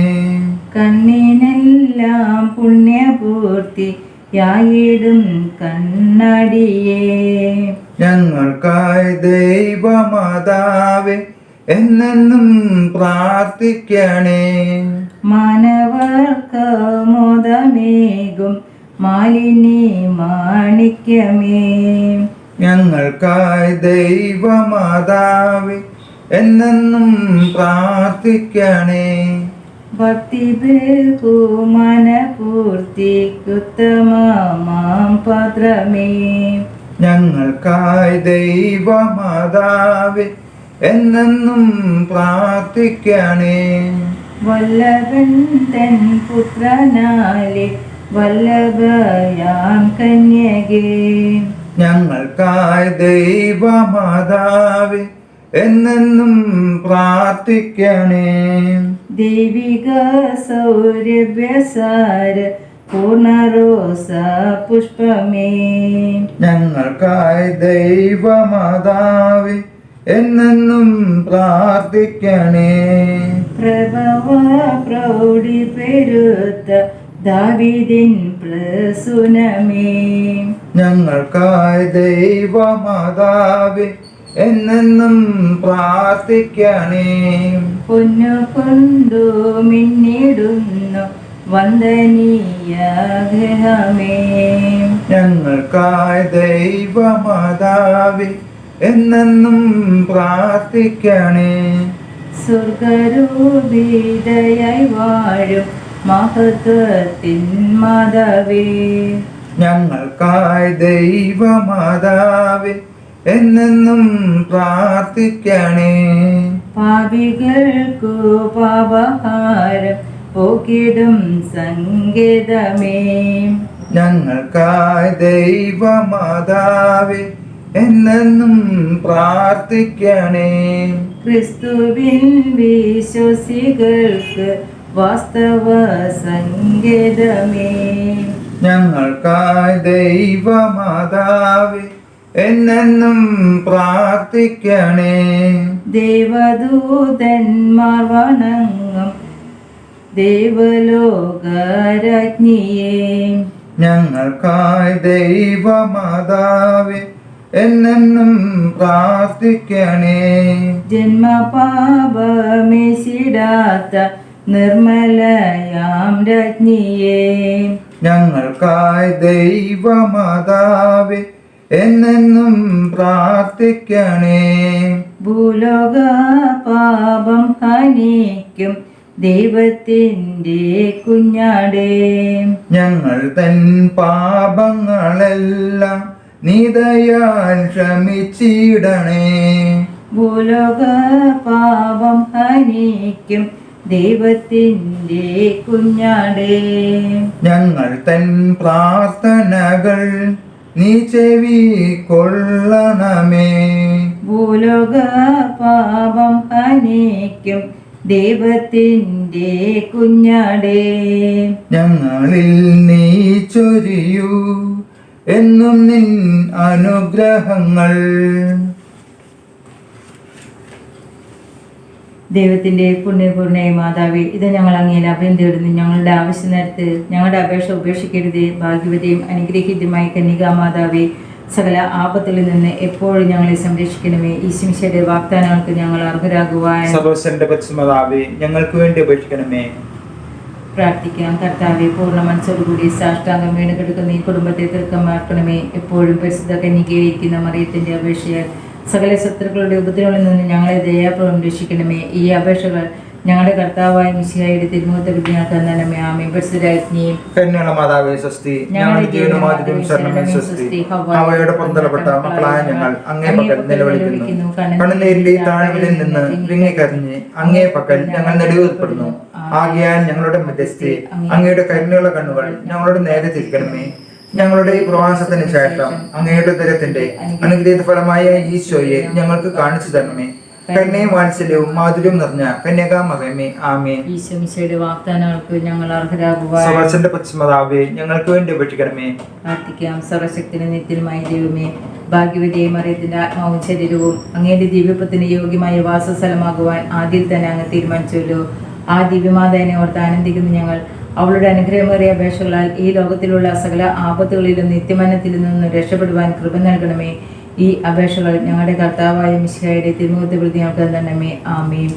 കണ്ണിനെല്ലാം പുണ്യപൂർത്തിയായിടും കണ്ണടിയേ, ഞങ്ങൾക്കായി ദൈവമാതാവേ എന്നെന്നും പ്രാർത്ഥിക്കണേ. മാനവർക്ക മോദമേകും മാലിനി മാണിക്യമേ, ഞങ്ങൾക്കായി ദൈവമാതാവേ എന്നെന്നും പ്രാർത്ഥിക്കണേ. ഭക്തി ബഹുമാനപൂർത്തിക്കുത്തമമാം പാത്രമേ, ഞങ്ങൾക്കായി ദൈവമാതാവേ എന്നെന്നും പ്രാർത്ഥിക്കണേ. വല്ലഭൻ തൻ പുത്രനാലെ വല്ലഭയാം കന്യകേ, ഞങ്ങൾക്കായി ദൈവമാതാവേ എന്നെന്നും പ്രാർത്ഥിക്കണേ. ദൈവിക സൗരഭ്യസാര പൂർണ്ണറോസ പുഷ്പമേ, ഞങ്ങൾക്കായി ദൈവമാതാവേ എന്നെന്നും പ്രാർത്ഥിക്കണേ. പ്രഭവ പ്രൗഢി പെരുത്ത ദാവീദിൻ പ്രസുനമേ, ഞങ്ങൾക്കായി ദൈവമാതാവേ എന്നെന്നും പ്രാർത്ഥിക്കണേ. പൊന്നു കൊണ്ടു മിന്നിടുന്നു വന്ദനീയ ഗൃഹമേ, ഞങ്ങൾക്കായി ദൈവമാതാവേ എന്നെന്നും പ്രാർത്ഥിക്കണേ. സ്വർഗരൂപിതയായി വാഴും മഹത്വത്തിൻ മാതാവേ, ഞങ്ങൾക്കായി ദൈവമാതാവേ എന്നെന്നും പ്രാർത്ഥിക്കണേ. പാപികൾക്കു പാപഹാരം പോക്കിടും സങ്കേതമേ, ഞങ്ങൾക്കായി ദൈവമാതാവേ എന്നെന്നും പ്രാർത്ഥിക്കണേ. ക്രിസ്തുവിൻ വിശ്വസികൾക്ക് വാസ്തവ സങ്കേതമേ, ഞങ്ങൾക്കായി ദൈവമാതാവേ എന്നെന്നും പ്രാർത്ഥിക്കണേ. ദേവദൂതന്മാർ വണങ്ങും ദേവലോകരാജ്ഞിയേ, ഞങ്ങൾക്കായി ദൈവമാതാവേ എന്നെന്നും പ്രാർത്ഥിക്കണേ. ജന്മപാപമേശിടാത്ത നിർമ്മലയാം രാജ്ഞിയേ, ഞങ്ങൾക്കായി ദൈവമാതാവേ എന്നെന്നും പ്രാർത്ഥിക്കണേ. ഭൂലോക പാപം ഹനിക്കും ദൈവത്തിൻ്റെ കുഞ്ഞാടേ, ഞങ്ങൾ തൻ പാപങ്ങളെല്ലാം നീതയാൽ ക്ഷമിച്ചിടണേ. ഭൂലോക പാപം ഹനിക്കും ദൈവത്തിൻ്റെ കുഞ്ഞാടേ, ഞങ്ങൾ തൻ പ്രാർത്ഥനകൾ നീ ചെവി കൊള്ളണമേ. ഭൂലോക പാപം ഹനിക്കും ദൈവത്തിൻ്റെ കുഞ്ഞാടേ, ഞങ്ങളിൽ നീ ചൊരിയൂ എന്നും നിൻ അനുഗ്രഹങ്ങൾ. ദൈവത്തിന്റെ പുണ്യപൂർണ്ണയ മാതാവേ, ഇത് ഞങ്ങൾ അങ്ങയിൽ അഭയം തേടുന്നു. ഞങ്ങളുടെ ആവശ്യ നേരത്ത് ഞങ്ങളുടെ അപേക്ഷ ഉപേക്ഷിക്കരുതേ. ഭാഗ്യവതിയും അനുഗ്രഹീതമായ കന്യകാ മാതാവേ, സകല ആപത്തുകളിൽ നിന്ന് എപ്പോഴും ഞങ്ങളെ സംരക്ഷിക്കണമേ. ഈശ്വമിശയുടെ വാഗ്ദാനങ്ങൾക്ക് ഞങ്ങൾ അർഹരാകുവാൻ സർവ്വസ്വന്റെ പരിശുദ്ധമാതാവേ, ഞങ്ങൾക്ക് വേണ്ടി അപേക്ഷിക്കണമേ. പ്രാർത്ഥിക്കാം. കർത്താവെ, പൂർണ്ണ മനസ്സോടുകൂടി സാഷ്ടാംഗം വീണ് കിടക്കുന്ന ഈ കുടുംബത്തെ തീർക്കമാക്കണമേ. എപ്പോഴും പരിശുദ്ധ കന്യകയായിരിക്കുന്ന മറിയത്തിന്റെ അപേക്ഷയാൽ സകല ശത്രുക്കളുടെ ഉപദ്രവങ്ങളിൽ നിന്ന് ഞങ്ങളെ ദയാപൂർവ്വം രക്ഷിക്കണമേ. ഈ അപേക്ഷകൾ ഞങ്ങളുടെ കർത്താവായ മിശിഹായുടെ തിരുമുഖത്തെ വിദ്യാർത്ഥി തന്നെ ആമേൻ. പരിശുദ്ധരാജ്ഞിയും കന്യക മാതാവേ സ്വസ്തി, ഞങ്ങളുടെ ജീവനും ആദ്യവും ശരണമേ സ്വസ്തി. അവയുടെ പുറന്തള്ളപ്പെട്ട മക്കളായ ഞങ്ങൾ അങ്ങേ പക്കൽ നിലവിളിക്കുന്നു. കണ്ണുനീരിന്റെ താഴ്വരയിൽ നിന്ന് വിങ്ങിക്കരഞ്ഞ് അങ്ങേ പക്കൽ ഞങ്ങൾ നെടുവേർപ്പെടുന്നു. ആകയാൽ ഞങ്ങളുടെ മധ്യസ്ഥെ അങ്ങയുടെ കരുണയുള്ള കണ്ണുകൾ ഞങ്ങളുടെ നേരെ തിരിക്കണമേ. ഞങ്ങളുടെ ഈ പ്രവാസത്തിന് ശേഷം അങ്ങയുടെ ഉദരത്തിന്റെ അനുഗ്രഹീത ഫലമായ ഈശോയെ ഞങ്ങൾക്ക് കാണിച്ചു തരണമേ. കരുണയും വാത്സല്യവും മാധുര്യവും നിറഞ്ഞ കന്യകാ മറിയമേ, ആമേൻ. ഈശോയുടെ വാഗ്ദാനങ്ങൾക്ക് ഞങ്ങൾ അർഹരാകുവാൻ സർവ്വസ്വന്റെ പരിശുദ്ധമാതാവേ, ഞങ്ങൾക്ക് വേണ്ടി അപേക്ഷിക്കണമേ. പ്രാർത്ഥിക്കാം. സർവശക്തിനും നിത്യനുമായ ദൈവമേ, ഭാഗ്യവതിയെ മറിയത്തിന്റെ ആത്മാവും ശരീരവും അങ്ങയുടെ ദിവ്യത്വത്തിന് യോഗ്യമായ വാസസ്ഥലമാകുവാൻ ആദ്യം തന്നെ അങ്ങ് തീരുമാനിച്ചല്ലോ. ആ ദിവ്യമാതാവിനെ ഓർത്ത് ആനന്ദിക്കുന്ന ഞങ്ങൾ അവളുടെ അനുഗ്രഹമേറിയ അപേക്ഷകളാൽ ഈ ലോകത്തിലുള്ള സകല ആപത്തുകളിലും നിത്യമരണത്തിൽ നിന്നും രക്ഷപ്പെടുവാൻ കൃപ നൽകണമേ. ഈ അപേക്ഷകൾ ഞങ്ങളുടെ കർത്താവായ മിശിഹായുടെ തിരുമുഖത്തെ പ്രതി ഞങ്ങൾക്ക് തന്നെ ആമേൻ.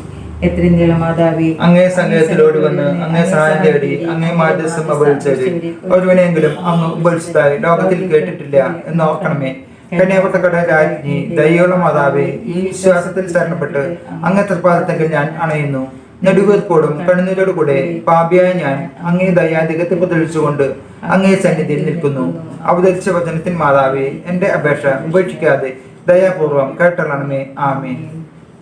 എത്രയും നീള മാതാവേ, അങ്ങേ സംഗീതത്തിലോട് വന്ന് അങ്ങേ സഹായം തേടി അങ്ങേ മാധ്യസ്ഥം അപേക്ഷിച്ചത് ഒരുവനെങ്കിലും അങ്ങ് ഉപേക്ഷിച്ചതായി ലോകത്തിൽ കേട്ടിട്ടില്ല എന്ന് ഓർക്കണമേ. കന്യാപുത്രക്കട രാജ്ഞി, ദയുള്ള മാതാവേ, ഈ വിശ്വാസത്തിൽ ശരണപ്പെട്ട് അങ്ങേ തൃപ്പാദത്തെങ്കിൽ ഞാൻ അണയുന്നു. നെടുവീർപ്പോടും കണ്ണുനീരോടുകൂടെ പാപിയായ ഞാൻ അങ്ങേ ദയാധികത്തെ പ്രതീക്ഷിച്ചുകൊണ്ട് അങ്ങേ സന്നിധിയിൽ നിൽക്കുന്നു. അവതരിച്ച വചനത്തിൻ മാതാവേ, എന്റെ അപേക്ഷ ഉപേക്ഷിക്കാതെ ദയാപൂർവം കേട്ടണമേ, ആമേൻ.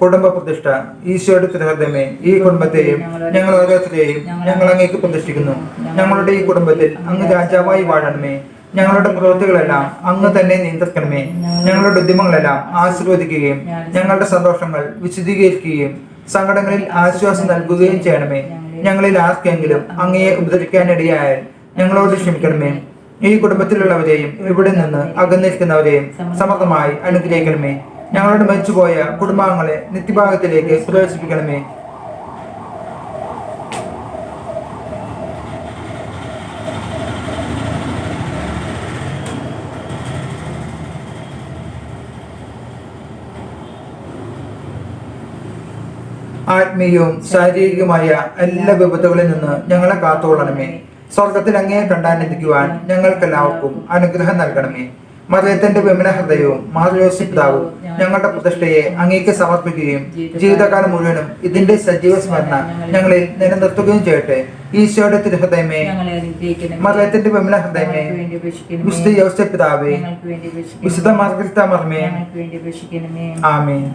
കുടുംബ പ്രതിഷ്ഠ. ഈശോയുടെ തിരുഹൃദയമേ, ഈ കുടുംബത്തെയും ഞങ്ങൾ ഓരോരുത്തരെയും ഞങ്ങൾ അങ്ങേക്ക് പ്രതിഷ്ഠിക്കുന്നു. ഞങ്ങളുടെ ഈ കുടുംബത്തിൽ അങ്ങ് രാജാവായി വാഴണമേ. ഞങ്ങളുടെ പ്രവൃത്തികളെല്ലാം അങ്ങ് തന്നെ നിയന്ത്രിക്കണമേ. ഞങ്ങളുടെ ഉദ്യമങ്ങളെല്ലാം ആശീർവദിക്കുകയും ഞങ്ങളുടെ സന്തോഷങ്ങൾ വിശദീകരിക്കുകയും സങ്കടങ്ങളിൽ ആശ്വാസം നൽകുകയും ചെയ്യണമേ. ഞങ്ങളിൽ ആർക്കെങ്കിലും അങ്ങയെ ഉപദ്രവിക്കാനിടയായാൽ ഞങ്ങളോട് ക്ഷമിക്കണമേ. ഈ കുടുംബത്തിലുള്ളവരെയും ഇവിടെ നിന്ന് അകന്നിരിക്കുന്നവരെയും സമർത്ഥമായി അനുഗ്രഹിക്കണമേ. ഞങ്ങളുടെ മരിച്ചുപോയ കുടുംബാംഗങ്ങളെ നിത്യഭാഗത്തിലേക്ക് പ്രവേശിപ്പിക്കണമേ. ആത്മീയവും ശാരീരികമായ എല്ലാ വിപത്തുകളിൽ നിന്ന് ഞങ്ങളെ കാത്തുകൊള്ളണമേ. സ്വർഗത്തിൽ അങ്ങയെ കണ്ടാനന്ദിക്കുവാൻ ഞങ്ങൾക്കെല്ലാവർക്കും അനുഗ്രഹം നൽകണമേ. മറിയത്തിന്റെ വിമല ഹൃദയവും മാതൃയോസിപിതാവും ഞങ്ങളുടെ പ്രതിഷ്ഠയെ അങ്ങേക്ക് സമർപ്പിക്കുകയും ജീവിതകാലം മുഴുവനും ഇതിന്റെ സജീവ സ്മരണ ഞങ്ങളിൽ നിലനിർത്തുകയും ചെയ്യട്ടെ. ഈശോയുടെ തിരുഹൃദയമേ, മറിയത്തിന്റെ വിമല ഹൃദയമേ, വിശുദ്ധ യോസേപ്പ് പിതാവേ, വിശുദ്ധ മാർഗരിത്ത മറിയമേ, ആമേൻ.